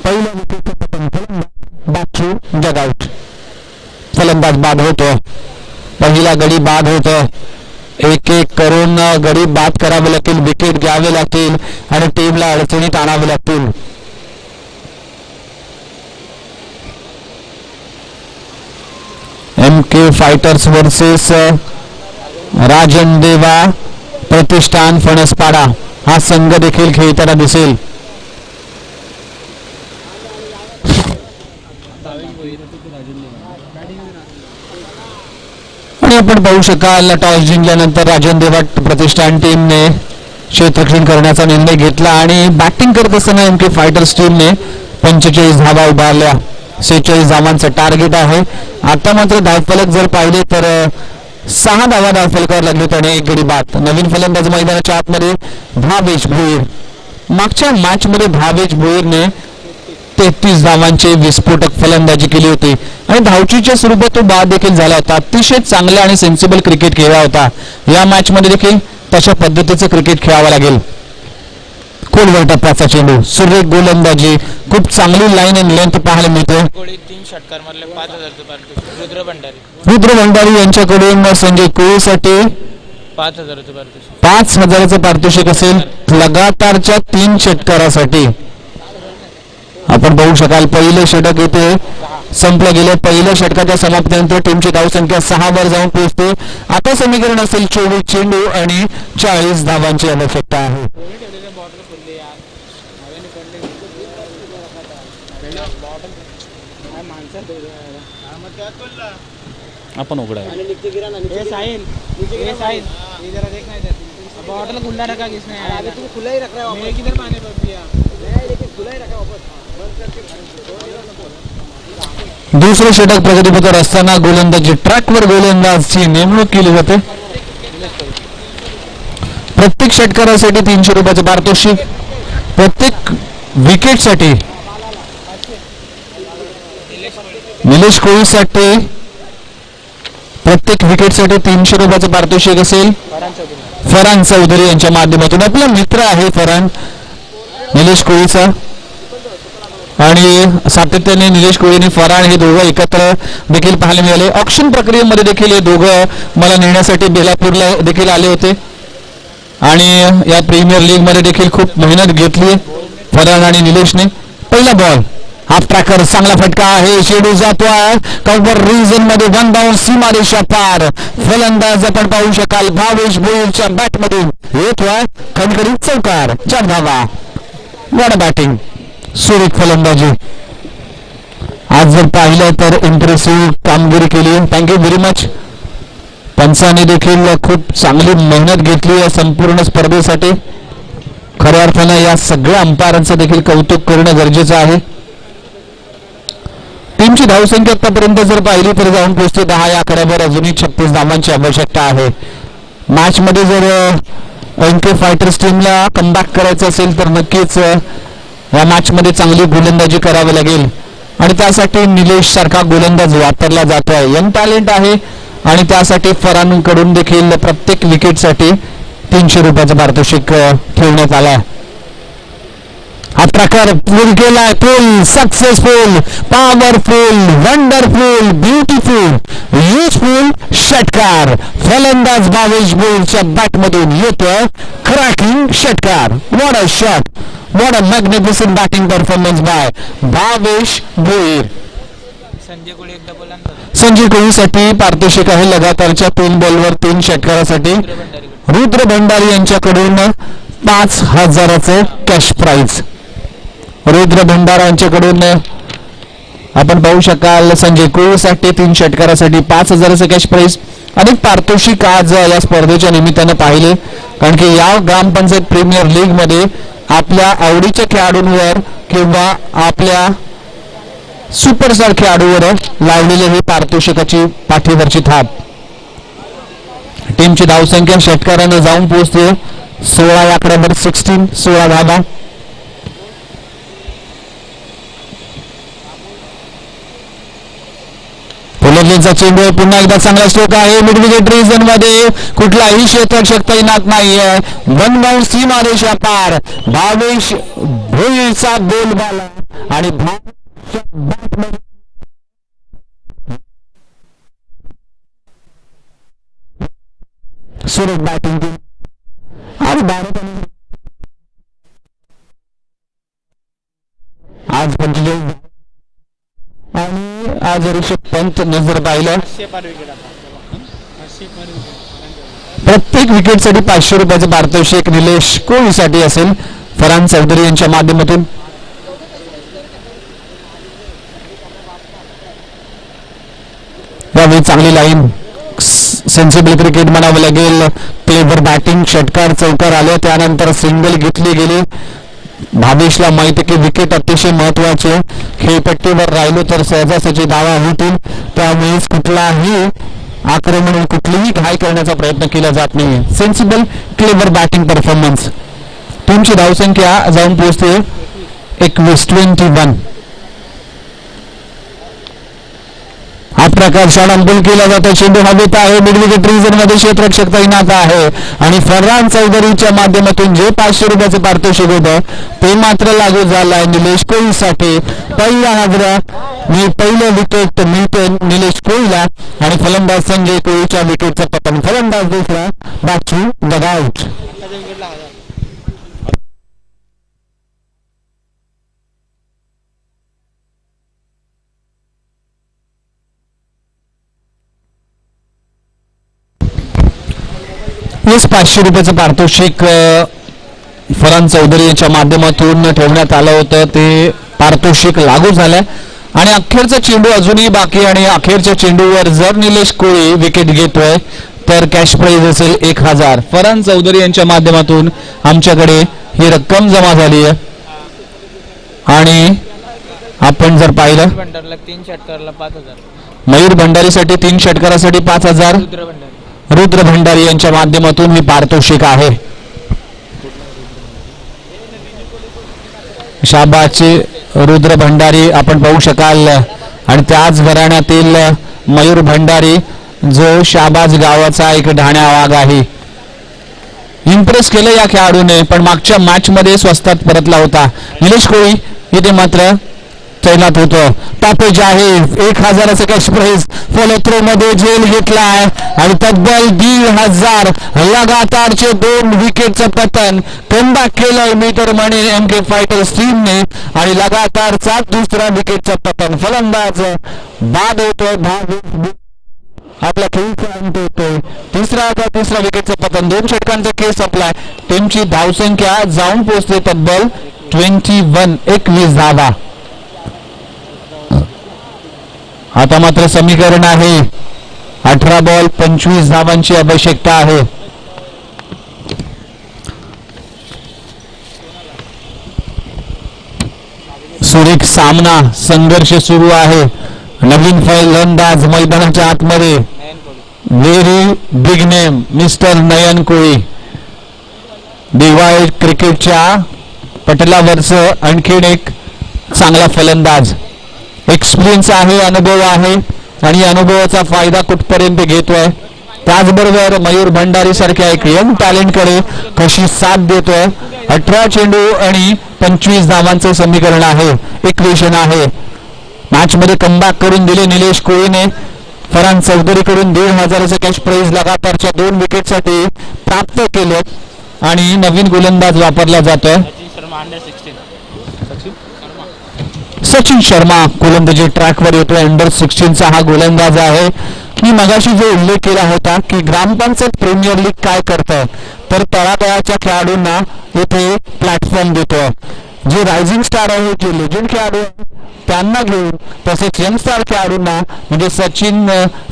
विकेटचं पतन. फलंदाज जगआउट. फलंदाज बाद होतो. पहिला गडी बाद होतो. एक करून गडी बाद करावे लागतील, विकेट घ्यावे लागतील आणि टीमला अडचणीत आणावे लागतील. MK फायटर्स वर्सेस राजन देवा प्रतिष्ठान फणसपाडा हा संघ देखील खेळताना दिसेल. आणि आपण पाहू शकाल टॉस जिंकल्यानंतर राजन देवा प्रतिष्ठान टीमने क्षेत्ररक्षण करण्याचा निर्णय घेतला आणि बॅटिंग करत असताना MK फायटर्स टीमने 45 धावा उभारल्या. 46 धावांचं टार्गेट आहे. आता मात्र धावफलक जर पाहिले तर 6 धावा धावफलकावर लागलेत आणि 1 गडी बाद. नवीन फलंदाज मैदानाच्या आतमध्ये भावेश भोईर. मागच्या मॅच मध्ये भावेश भोईरने 33 धावांची विस्फोटक फलंदाजी केली होती आणि धावचीच्या स्वरूपात तो बाद देखील झाला होता. अतिशय चांगला आणि सेन्सिबल क्रिकेट खेळला होता. या मॅच मध्ये देखील तशा पद्धतीचं क्रिकेट खेळावं लागेल. खोलवर टप्प्याचा चेंडू, सुरेख गोलंदाजी, खूप चांगली लाईन अँड लेंथ पाहायला मिळते. 3 षटकार मारले 5000 पारितोषिक. रुद्र भंडारी यांच्याकडून संजय कोळीसाठी 5000 पारितोषिक. 5000चं पारितोषिक असेल लगातारच्या 3 षटकारासाठी. आपण पाहू शकाल पहिलं षटक येथे संपलं गेलं. पहिल्या षटकाच्या समाप्तीनंतर टीमची धावसंख्या 6 वर जाऊन पोहोचते. आता समीकरण असेल 24 चेंडू आणि 40 धावांची आवश्यकता आहे. आपण उघडा बॉटल खुला रखा किसने? तू खुला ही रख रहा है। मैं किधर पानी भर दिया? मैं खुला ही रखा वापस. दुसरे षटक प्रगतीपथावर असताना गोलंदाजी ट्रॅकवर गोलंदाजची नेमणूक केली जाते. प्रत्येक षटकारासाठी 300 रुपयाचं पारितोषिक. प्रत्येक विकेटसाठी निलेश कोळीसाठी प्रत्येक विकेटसाठी 300 रुपयाचं पारितोषिक असेल. फरहान चौधरी यांच्या माध्यमातून. आपला मित्र आहे फरहान निलेश कोळीचा आणि सातत्याने निलेश कोळी आणि फरहान हे दोघं एकत्र देखील पाहायला मिळाले. ऑक्शन प्रक्रियेमध्ये देखील हे दोघं मला नेण्यासाठी बेलापूरला देखील आले होते आणि या प्रीमियर लीग मध्ये देखील खूप मेहनत घेतली फरहान आणि निलेशने. पहिला बॉल हाफ ट्रॅकर, चांगला फटका आहे, चेंडू जातोय कव्हर रिजन मध्ये, वन बाउंड सीमारेषा पार. फलंदाज आपण पाहू शकाल भावेश भोईरच्या बॅट मधून येतोय खणखणीत चौकार, 4 धावा. वॉट बॅटिंग, सुरेख फलंदाजी. आज जर पाहिलं तर इम्प्रेसिव्ह कामगिरी केली. Thank you very much. पंचांनी देखील खूप चांगली मेहनत घेतली या संपूर्ण स्पर्धेसाठी. खऱ्या अर्थानं या सगळ्या अंपायरांचं देखील कौतुक करणं गरजेचं आहे. टीमची धावसंख्या आतापर्यंत जर पाहिली तर जाऊन पोहोचते 10 या आकड्यावर. अजूनही 36 धावांची आवश्यकता आहे. मॅच मध्ये जर एमके फायटर्स टीमला कमबॅक करायचं असेल तर नक्कीच या मॅच मध्ये चांगली गोलंदाजी करावी लागेल आणि त्यासाठी निलेश सारखा गोलंदाज वापरला जातोय. यंग टॅलेंट आहे आणि त्यासाठी फरानकडून देखील प्रत्येक विकेटसाठी 300 रुपयाचा पारितोषिक ठेवण्यात आला. हा प्रकार पूर्ण केलाय. Full successful, powerful, wonderful, beautiful, useful षटकार फलंदाज भावेश भोईरच्या बॅटमधून येतोय. क्रॅकिंग षटकार. What a shot, what a magnificent batting performance by Bhavesh Bhoir. Sanjay Koli एकदा बोला ना. संजय कोळीसाठी पारितोषिक आहे लगातारच्या 3 बॉलवर 3 षटकारासाठी. रुद्र भंडारी यांच्याकडून 5,000चं कॅश प्राइज. रुद्र भंडारा यांच्याकडून आपण पाहू शकाल संजय कोळीसाठी 3 षटकारासाठी 5,000चं कॅश प्राइज. अनेक पारितोषिक आज या स्पर्धेच्या निमित्तानं पाहिले, कारण की या ग्रामपंचायत प्रीमियर लीग मध्ये आपल्या आवडीच्या खेळाडूंवर किंवा आपल्या सुपरस्टार खेळाडूवर लावलेले हे पारितोषिकाची पाठीवरची थाप. टीमची धावसंख्या षटकाराने जाऊन पोहोचते 16 या आकड्यावर. 16 धावा. फुलरलेचा चेंडू पुन्हा एकदा चांगला स्ट्रोक आहे. मिड विकेट रिजन मध्ये कुठलाही क्षेत्ररक्षक तैनात नाहीये. 1 बाउंड सीमारेषा पार. भावेश भोईरचा बोलबाला आणि सुरेख बॅटिंग आणि भारत आज 45 आणि आज ऋषभ पंत नजर पाहिलं. प्रत्येक विकेटसाठी 500 रुपयाचं पारितोषिक निलेश कोहलीसाठी असेल फरहान चौधरी यांच्या माध्यमातून. यावेळी चांगली लाईन, सेन्सिबल क्रिकेट म्हणावं लागेल. क्लेव्हर बॅटिंग, षटकार चौकार आले, त्यानंतर सिंगल घेतली गेली. भावेशला माहिती की विकेट अतिशय महत्वाचे. खेळपट्टीवर राहिलो तर सहजासहजी धावा होतील. त्यामुळेच कुठलाही आक्रमण, कुठलीही घाई करण्याचा प्रयत्न केला जात नाही. Sensible clever batting performance. टीमची धावसंख्या जाऊन पोहोचते 21. हा प्रकार षडांबुल केला जातो. चेंडू हवेत आहे. मिड विकेट रिजन मध्ये क्षेत्ररक्षक तैनात आहे आणि फरहान चौधरीच्या माध्यमातून जे 500 रुपयाचं पारितोषिक होतं ते मात्र लागू झालं आहे निलेश कोहलीसाठी. पहिलं विकेट मिळते निलेश कोहलीला आणि फलंदाज संजय कोहलीच्या विकेटचं पतन. फलंदाज दुसरा, बॅक टू द आउट. हेच 500 रुपयाचं पारितोषिक फरहान चौधरी यांच्या माध्यमातून ठेवण्यात आलं होतं. ते पारितोषिक लागू झालंय आणि अखेरचा चेंडू अजूनही बाकी आणि अखेरच्या चेंडूवर जर निलेश कोहली विकेट घेतोय तर कॅश प्राइज असेल 1000. फरहान चौधरी यांच्या माध्यमातून आमच्याकडे ही रक्कम जमा झाली आहे आणि आपण जर पाहिलं 3 षटकारला 5,000. मयूर भंडारीसाठी 3 षटकारासाठी 5,000. रुद्र भंडारी यांच्या माध्यमातून ही पारितोषिक आहे. शाबाचे रुद्र भंडारी आपण पाहू शकाल आणि त्याच घराण्यातील मयूर भंडारी जो शाबाज गावाचा एक ढाण्या वाघ आहे. इम्प्रेस केलं या खेळाडूने, पण मागच्या मॅच मध्ये स्वस्तात परतला होता. निलेश कोहली इथे मात्र तैनात होतो. पॅकेज आहे 1000चं कॅश प्राइज. फॉलो थ्रो मध्ये झेल घेतलाय आणि तब्बल 1,500 लगातारचे 2 विकेटचं पतन. कमबॅक केलंय मी तर म्हणे एमके फायटर्स टीमने आणि लगातारचा दुसरा विकेटचं पतन. फलंदाज बाद होतोय. आपला खेळचा अंत होतोय. तिसरा विकेटचं पतन. 2 षटकांचा खेळ संपलाय. टीमची धावसंख्या जाऊन पोहोचते तब्बल 21 धावा. आता मात्र समीकरण आहे 18 बॉल 25 धावांची आवश्यकता आहे. सुरेख सामना, संघर्ष सुरू आहे. नवीन फलंदाज मैदानाच्या आतमध्ये व्हेरी बिग नेम मिस्टर नयन कोळी. DY क्रिकेटच्या पटलावरचं आणखीन एक चांगला फलंदाज. एक्सपिरियन्स आहे, अनुभव आहे आणि अनुभवाचा फायदा कुठपर्यंत घेतोय. त्याचबरोबर मयूर भंडारी सारख्या एक यंग टॅलेंटकडे कशी साथ देतोय. 18 चेंडू आणि 25 धावांचं समीकरण आहे, इक्वेशन आहे. मॅच मध्ये कमबॅक करून दिले निलेश कोळीने. फरहान चौधरीकडून 1,500चं कॅश प्राइज लगातारच्या 2 विकेटसाठी प्राप्त केलं आणि नवीन गोलंदाज वापरला जातोय सचिन शर्मा. गोलंदाजी ट्रॅकवर येतोय. अंडर 16चा हा गोलंदाज आहे. मी मगाशी जो उल्लेख केला होता की ग्रामपंचायत प्रीमियर लीग काय करतं तर तळागाळाच्या खेळाडूंना येथे प्लॅटफॉर्म देतो. जे रायझिंग स्टार आहे, जे लेजंड खेळाडू आहे त्यांना घेऊन, तसेच यंग स्टार खेळाडूंना म्हणजे सचिन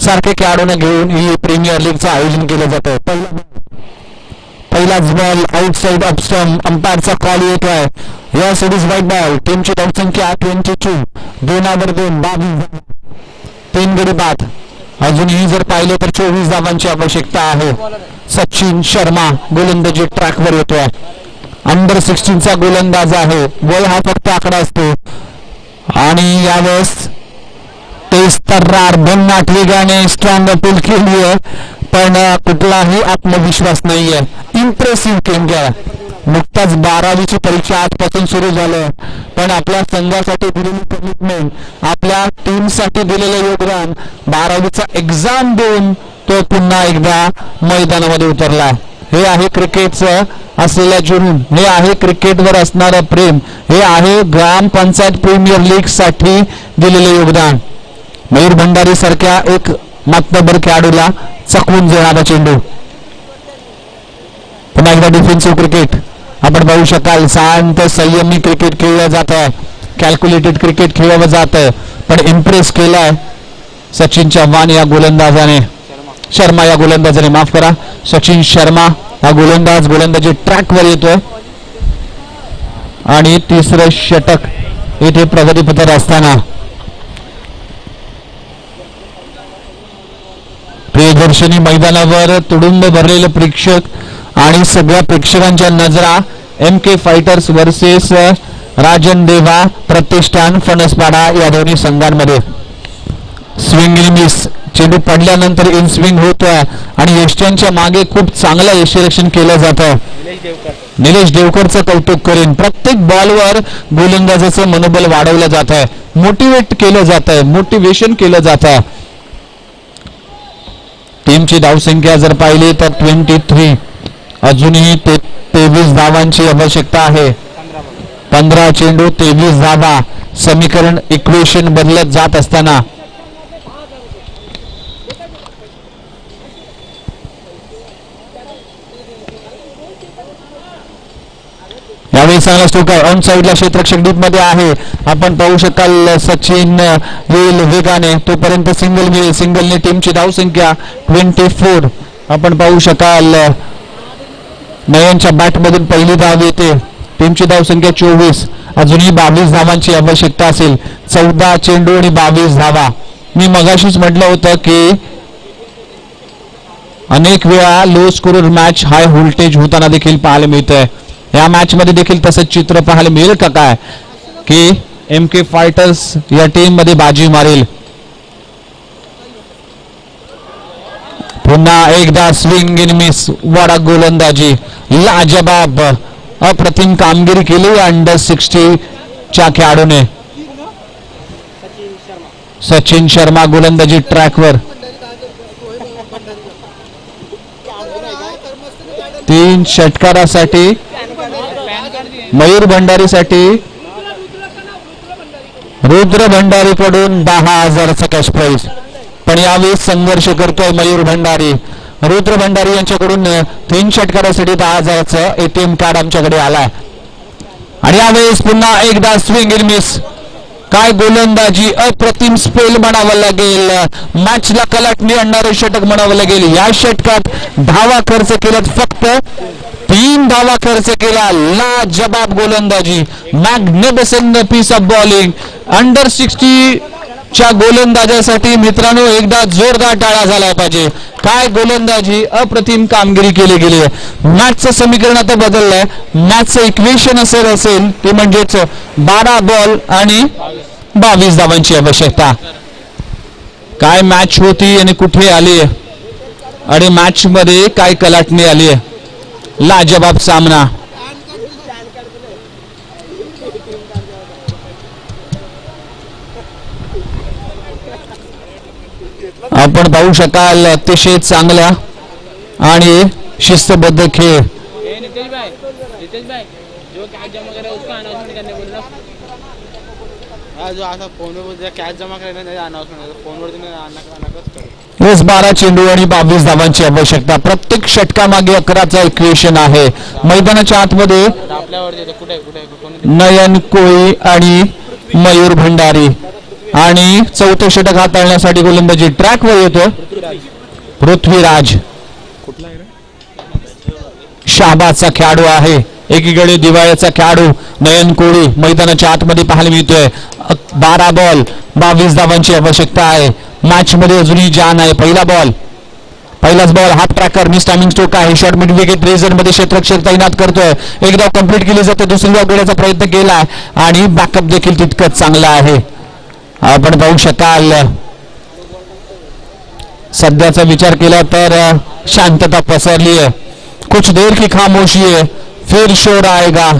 सारखे खेळाडूंना घेऊन ही प्रीमियर लीगचं आयोजन केलं जातं. पहिलाच बॉल आउटसाइड ऑफ स्टंप. अंपायरचा कॉल येतोय. या सिरीज व्हाईट बॉल. टीमची धावसंख्या 22. 2/2 22 3 गडी बाद. अजूनही जर पाहिलं तर 24 धावांची आवश्यकता आहे. सचिन शर्मा गोलंदाजी ट्रॅकवर येतोय. अंडर 16चा गोलंदाज आहे. वय हा फक्त आकडा असतो आणि यावेळेस तेज तर्रार भन्नाट वेगाने स्ट्रॉंग अपील केली आहे पण कुठलाही आत्मविश्वास नाहीये. इम्प्रेसिव्ह केंद्र. नुकताच 12वीची परीक्षा आजपासून सुरू झालं पण आपल्या संघासाठी दिलेली कमिटमेंट, आपल्या टीमसाठी दिलेलं योगदान, 12वीचा एक्झाम देऊन तो पुन्हा एकदा मैदानामध्ये उतरला. हे आहे क्रिकेटचं असलेलं जुनून, हे आहे क्रिकेटवर असणारं प्रेम, हे आहे ग्रामपंचायत प्रीमियर लीग साठी दिलेले योगदान. मयूर भंडारी सारख्या एक मातबर खेळाडूला चकवून देणारा चेंडू. पुन्हा एकदा डिफेन्सिव्ह क्रिकेट आपण पाहू शकाल. शांत संयमी क्रिकेट खेळलं जात आहे, कॅल्क्युलेटेड क्रिकेट खेळलं जात आहे पण इम्प्रेस केलाय सचिन चव्हाण या गोलंदाजाने. शर्मा या गोलंदाजाने, माफ करा, सचिन शर्मा हा गोलंदाज गोलंदाजी ट्रॅकवर येतोय आणि तिसरं षटक येथे प्रगतीपथावर असताना प्रियदर्शनी मैदानावर तुडुंब भरलेले प्रेक्षक आणि सगळ्या प्रेक्षकांच्या नजरा MK फायटर्स वर्सेस राजन देवा प्रतिष्ठान फणसपाडा या दोन्ही संघांमध्ये. Swing in miss. चेंडू पडल्यानंतर इन स्विंग होतोय आणि यष्ट्यांच्या मागे खूप चांगलं यष्टीरक्षण केलं जात आहे. निलेश देवकरचं कौतुक करेन. प्रत्येक बॉलवर गोलंदाजाचं मनोबल वाढवलं जात आहे, मोटिवेट केलं जात आहे, मोटिवेशन केलं जात आहे. टीमची धावसंख्या जर पाहिली तर 23. अजूनही 23 धावांची आवश्यकता आहे. 15 चेंडू 23 धावा. समीकरण इक्वेशन बदलत जात असताना यावेळी चांगला स्ट्रोक आहे. ऑन साईडला क्षेत्ररक्षक डीप मध्ये आहे. आपण पाहू शकाल सचिन येईल वेगाने, तोपर्यंत सिंगल मिळेल. सिंगलने टीमची धावसंख्या 24. आपण पाहू शकाल नयनच्या बॅट मधून पहिली धाव येते. टीमची धावसंख्या 24. अजूनही 22 धावांची आवश्यकता असेल. 14 चेंडू आणि 22 धावा. मी मगाशीच म्हटलं होतं की अनेक वेळा low scorer match high voltage होताना देखील पाहायला मिळतंय. या मॅच मध्ये देखील तसंच चित्र पाहायला मिळेल का काय की MK फायटर्स या टीम मध्ये बाजी मारेल. पुन्हा एकदा स्विंग इन मिस. वाडा गोलंदाजी. लाजबाब अप्रतिम कामगिरी केली अंडर 60 च्या खेळाडूने. सचिन शर्मा गोलंदाजी ट्रॅकवर. 3 षटकारासाठी मयूर भंडारीसाठी रुद्र भंडारीकडून 10,000चा कॅश प्राइज. पण यावेळी संघर्ष करतोय मयूर भंडारी. रुद्र भंडारी यांच्याकडून 3 षटकारासाठी 10,000चं ATM कार्ड आमच्याकडे आलाय. आणि यावेळेस पुन्हा एकदा स्विंग इन मिस. काय गोलंदाजी, अप्रतिम स्पेल म्हणावं लागेल. मॅचला कलाटणी आणणारं षटक म्हणावं लागेल. या षटकात धावा खर्च केल्यात फक्त 3 धावा खर्च केला. लाजबाब गोलंदाजी, magnificent piece of bowling. Under 60 च्या गोलंदाजासाठी मित्रांनो एकदा जोरदार टाळा झाला पाहिजे. काय गोलंदाजी, अप्रतिम कामगिरी केली गेली आहे. मॅचचं समीकरण आता बदललंय. मॅचचं इक्वेशन असेल ते म्हणजेच 12 बॉल आणि 22 धावांची आवश्यकता. काय मॅच होती आणि कुठे आली आणि मॅच मध्ये काय कलाटणी आली आहे. लाजवाब सामना. आपण पाहू शकाल अतिशय चांगला आणि शिस्तबद्ध खेळ. नितेश भाई जो कैच जमा करे उसका अनाउंसमेंट करने बोले ना. हाँ जो आता फोन में बोलते कैच जमा करने नहीं अनाउंसमेंट फोन वर तुम्हें अनाउंस करो. रोज 12 चेंडू आणि 22 धावांची आवश्यकता. प्रत्येक षटकामागे 11चा इक्वेशन आहे. मैदानाच्या आतमध्ये आपल्यावर कुठे कुठे नयन कोळी आणि मयूर भंडारी आणि चौथं षटक हाताळण्यासाठी गोलंदाजी ट्रॅकवर येतो पृथ्वीराज. शाहबाजचा खेळाडू आहे. एकीकडे दिवाळीचा खेळाडू नयन कोळी मैदानाच्या आतमध्ये पाहायला मिळतोय. 12 बॉल 22 धावांची आवश्यकता आहे. मॅच मध्ये अजूनही जान आहे. पहिलाच ball half tracker miss timing stroke आहे. शॉर्ट मिड विकेट रेझर मध्ये क्षेत्ररक्षक तैनात करतोय. एक धाव कंप्लीट केली जाते. दुसरी धाव घेण्याचा प्रयत्न केला आणि बॅकअप देखील तितकंच चांगला आहे. आपण पाहू शकाल सध्याचा विचार केला तर शांतता पसरली आहे. कुछ देर की खामोशी है फिर शोर आएगा.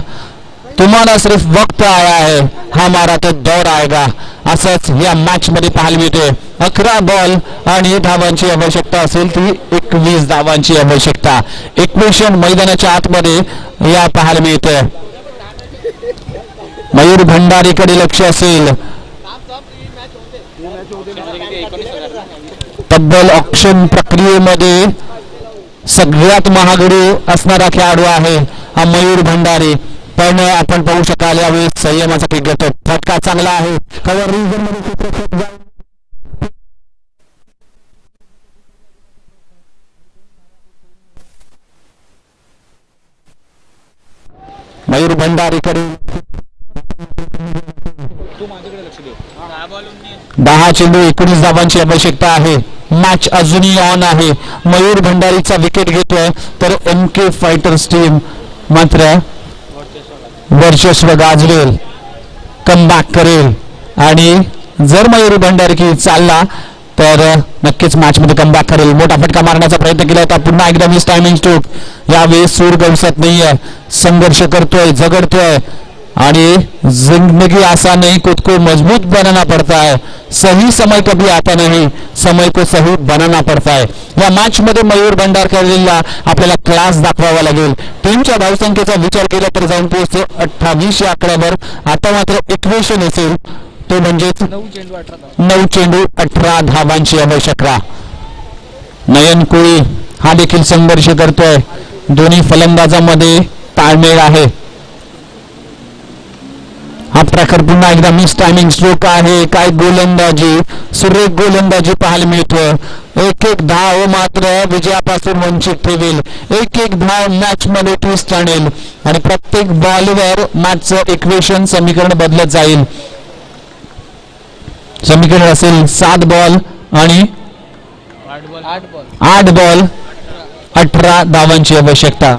तुम्हाला सिर्फ वक्त आया है हमारा तो दौर आएगा. असंच या मॅच मध्ये पाहायला मिळते. 11 बॉल आणि धावांची आवश्यकता असेल ती 21 धावांची आवश्यकता. इक्वेशन मैदानाच्या आतमध्ये या पाहायला मिळते. मयूर भंडारीकडे लक्ष असेल. तब्बल ऑप्शन प्रक्रियेमध्ये सगळ्यात महागडू असणारा खेळाडू आहे हा मयूर भंडारी. पण आपण पाहू शकाल यावेळेस संयमाचा किक घेतो. फटका चांगला आहे. कव्हर रिझन मध्ये मयूर भंडारीकडे 10 चेंडू 19 धावांची आवश्यकता आहे. मॅच अजूनही ऑन आहे. मयूर भंडारीचा विकेट घेतोय तर MK फायटर्स टीम मात्र वर्चस्व गाजवेल, कमबॅक करेल आणि जर मयूर भंडारी की चालला तर नक्कीच मॅच मध्ये कमबॅक करेल. मोठा फटका मारण्याचा प्रयत्न केला होता. पुन्हा एकदा मिस टायमिंग स्ट्रोक. यावेळेस सूर गवसत नाहीये. संघर्ष करतोय, झगडतोय आणि जिंदगी आसान नहीं, खुद को मजबूत बनाना पड़ता है. सही समय कभी आता नहीं, समय को सही बनाना पड़ता है. या मॅच मध्ये मयूर भंडारकरला आपल्याला क्लास दाखवावा लागेल. टीमच्या धावसंख्येचा विचार केला तर जाऊन पोहोचतो 28 या आकड्यावर. आता मात्र इक्वेशन असेल तो म्हणजेच 9 चेंडू 18 धावांची आवश्यकता. नयन कोळी हा देखील संघर्ष करतोय. दोन्ही फलंदाजांमध्ये ताळमेळ आहे. हा प्रकार पुन्हा एकदा मिस टायमिंग स्ट्रोक आहे. काय गोलंदाजी, सुरेख गोलंदाजी पाहायला मिळतोय. एक धाव मात्र विजयापासून वंचित ठेवेल. एक धाव मॅच मध्ये ट्विस्ट आणेल आणि प्रत्येक बॉलवर मॅचचं इक्वेशन समीकरण बदलत जाईल. समीकरण असेल 7 बॉल आणि 8 बॉल 18 धावांची आवश्यकता.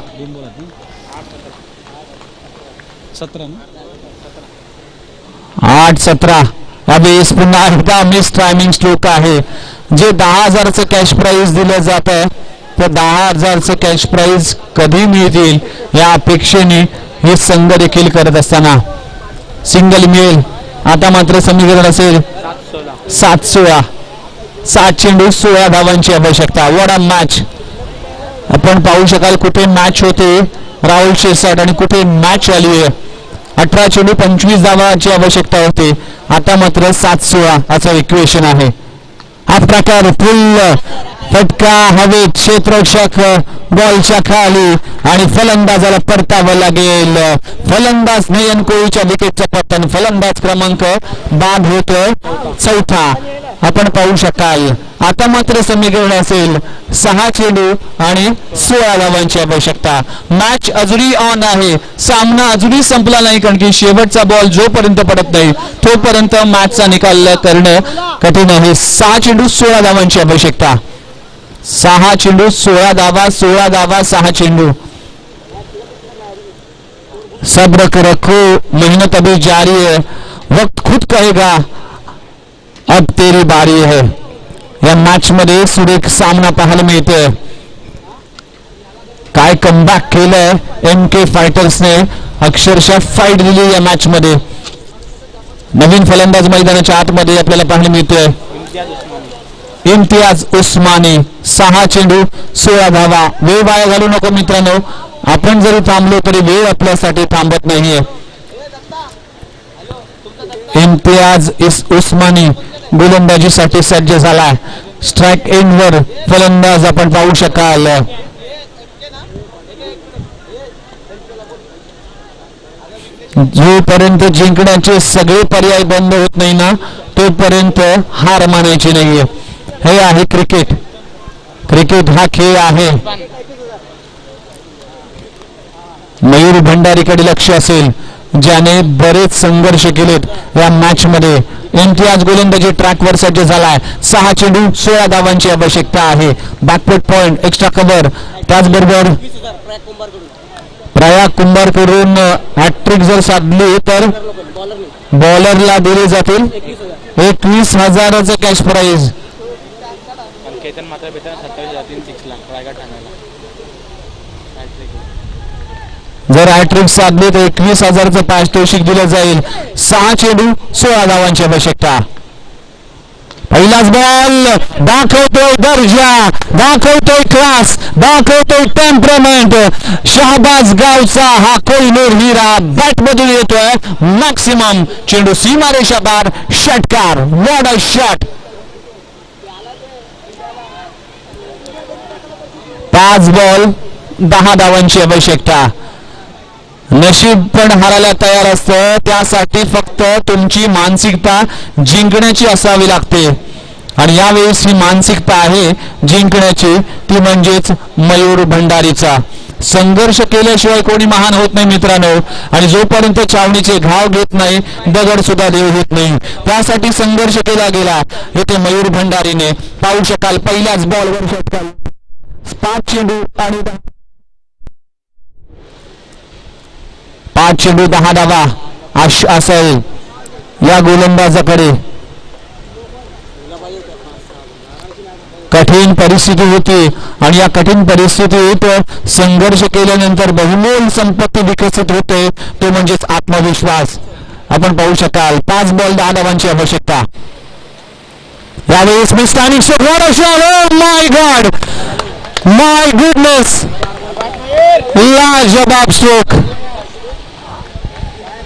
8-17 यावेळेस पुन्हा एकदा मिस टायमिंग स्ट्रोक आहे. जे 10,000चं कॅश प्राइज दिलं जातं तर 10,000चं कॅश प्राइज कधी मिळतील या अपेक्षेने हे संघ देखील करत असताना सिंगल मिळेल. आता मात्र समीकरण असेल 7-16. 7 चेंडू 16 धावांची आवश्यकता. What a match. आपण पाहू शकाल कुठे मॅच होते राहुल शेसाट आणि कुठे मॅच आली आहे. 18 चेंडू 25 धावांची आवश्यकता होते. आता मात्र 7-16 असं इक्वेशन आहे. हा प्रकार फुल फटका हवेत, क्षेत्ररक्षक बॉलच्या खाली आणि फलंदाजाला परतावं लागेल. फलंदाज नयन कोळीच्या विकेटचं पतन. फलंदाज क्रमांक बाद होतोय 4था. आपण पाहू शकाल आता मात्र समीकरण असेल 6 चेंडू आणि 16 धावांची आवश्यकता. मॅच अजूनही ऑन आहे, सामना अजूनही संपला नाही, कारण की शेवटचा बॉल जोपर्यंत पडत नाही तोपर्यंत मॅचचा निकाल करणं कठीण आहे. 6 चेंडू 16 धावांची आवश्यकता. 6 चेंडू 16 धावा, 16 धावा 6 चेंडू. सब्र रखो, मेहनत अभी जारी है, वक्त खुद कहेगा अब तेरी बारी है. या मॅच मध्ये सुरेख सामना पाहायला मिळतोय. काय कमबॅक केलंय MK फायटर्सने, अक्षरशः फाईट दिली या मॅच मध्ये. नवीन फलंदाज मैदानाच्या आतमध्ये आपल्याला पाहायला मिळतोय इम्तियाज उस्मानी. 6 चेंडू 16 धावा. वेळ वाया घालू नको मित्रांनो, आपण जरी थांबलो तरी वेळ आपल्यासाठी थांबत नाहीये. इम्तियाज उस्मानी गोलंदाजीसाठी सज्ज झालाय. स्ट्राईक एंडवर फलंदाज आपण पाहू शकाल. जोपर्यंत जिंकण्याचे सगळे पर्याय बंद होत नाही ना तोपर्यंत हार मानायची नाहीये. हे आहे क्रिकेट. क्रिकेट हा खेळ आहे. मयूर भंडारीकडे लक्ष असेल, ज्याने बरेच संघर्ष केलेत या मॅच मध्ये. इम्तियाज गोलंदाजी ट्रॅकवर सज्ज झालाय. 6 चेंडू 16 धावांची आवश्यकता आहे. Backward point, extra cover. त्याचबरोबर प्रयाग कुंभारकडून हॅट्रिक जर साधली तर बॉलरला दिले जातील 21,000चं कॅश प्राइज. केतन मात्र बेटा 27,306 ला रायगड ठाण्याला. जर हॅट्रिक साधली तर 21,000चं पारितोषिक दिलं जाईल. 6 चेंडू 16 धावांची आवश्यकता. पहिलाच बॉल दाखवतोय दर्जा, दाखवतोय क्लास, दाखवतोय टेम्परमेंट. शहाबाज गावचा हा कोहिनूर हिरा बॅट मधून येतोय मॅक्सिमम. चेंडू सीमारेषा पार, षटकार. What a shot. 5 बॉल 10 धावांची आवश्यकता. नशीब पण हारायला तयार असतं, त्यासाठी फक्त तुमची मानसिकता जिंकण्याची असावी लागते. आणि यावेळेस ही मानसिकता आहे जिंकण्याची, ती म्हणजेच मयूर भंडारीचा. संघर्ष केल्याशिवाय कोणी महान होत नाही मित्रांनो. आणि जोपर्यंत चावणीचे घाव घेत नाही दगड सुद्धा देव घेत नाही. त्यासाठी संघर्ष केला गेला येथे मयूर भंडारीने. पाहू शकाल पहिल्याच बॉलवर षटकार. 5 चेंडू आणि 5 चेंडू 10 धावा असेल या गोलंदाजाकडे. कठीण परिस्थिती होती आणि या कठीण परिस्थितीत संघर्ष केल्यानंतर बहुमोल संपत्ती विकसित होते, तो म्हणजेच आत्मविश्वास. आपण पाहू शकाल 5 बॉल 10 धावांची आवश्यकता. यावेळेस मिस्टानिक शॉट. माय गॉड, माय गुडनेस, लाजवाब स्ट्रोक.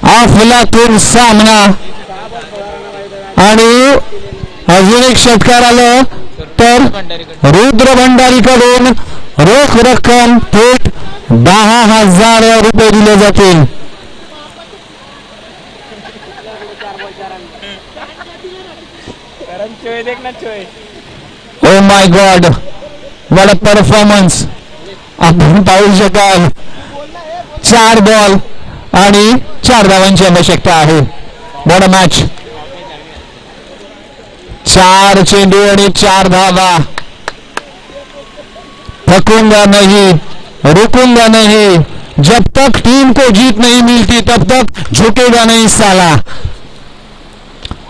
अफलातून सामना. आणि अजून एक षटकार आलं तर रुद्र भंडारीकडून रोख रक्कम थेट 10,000 रुपये दिले जातील. Oh my God, what a performance. आपण पाहू शकाल 4 बॉल आणि 4 धावांची आवश्यकता आहे. What a match. 4 चेंडू आणि 4 धावा. थकूंगा नहीं, रुकूंगा नहीं, जब तक टीम को जीत नहीं मिलती तब तक झुकेगा नहीं साला.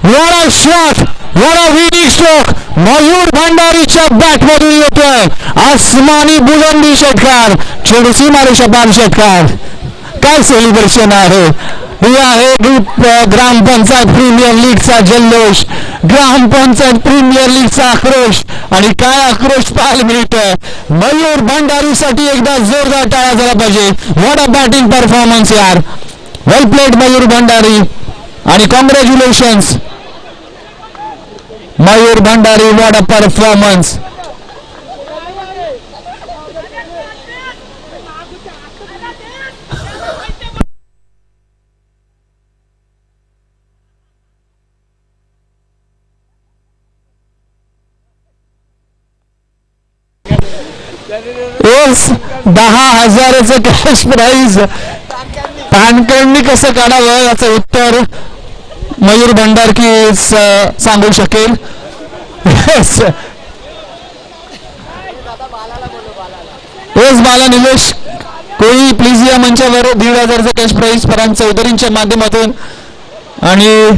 What a shot, what a winning stroke. Mayur भंडारीच्या बॅट मधून येतोय आसमानी बुलंदी षटकार. चेंडू सीमारेषा पार षटकार. काय सेलिब्रेशन आहे. ही आहे ग्रामपंचायत प्रीमियर लीगचा जल्लोष, ग्रामपंचायत प्रीमियर लीगचा आक्रोश. आणि काय आक्रोश पाहायला मिळतोय. मयूर भंडारीसाठी एकदा जोरदार टाळ्या झाला पाहिजे. व्हॉट अ बॅटिंग परफॉर्मन्स यार. वेल प्लेड मयूर भंडारी आणि congratulations Mayur Bhandari. What a performance. Yes 10,000चं कॅश प्राईज. पानकळणी कसं काढावं याचं उत्तर मयूर भंडारकी सांगू शकेल. येस बाला निलेश कोळी प्लीज या मंचावर 1,500चं कॅश प्राईज परांग चौधरींच्या माध्यमातून. आणि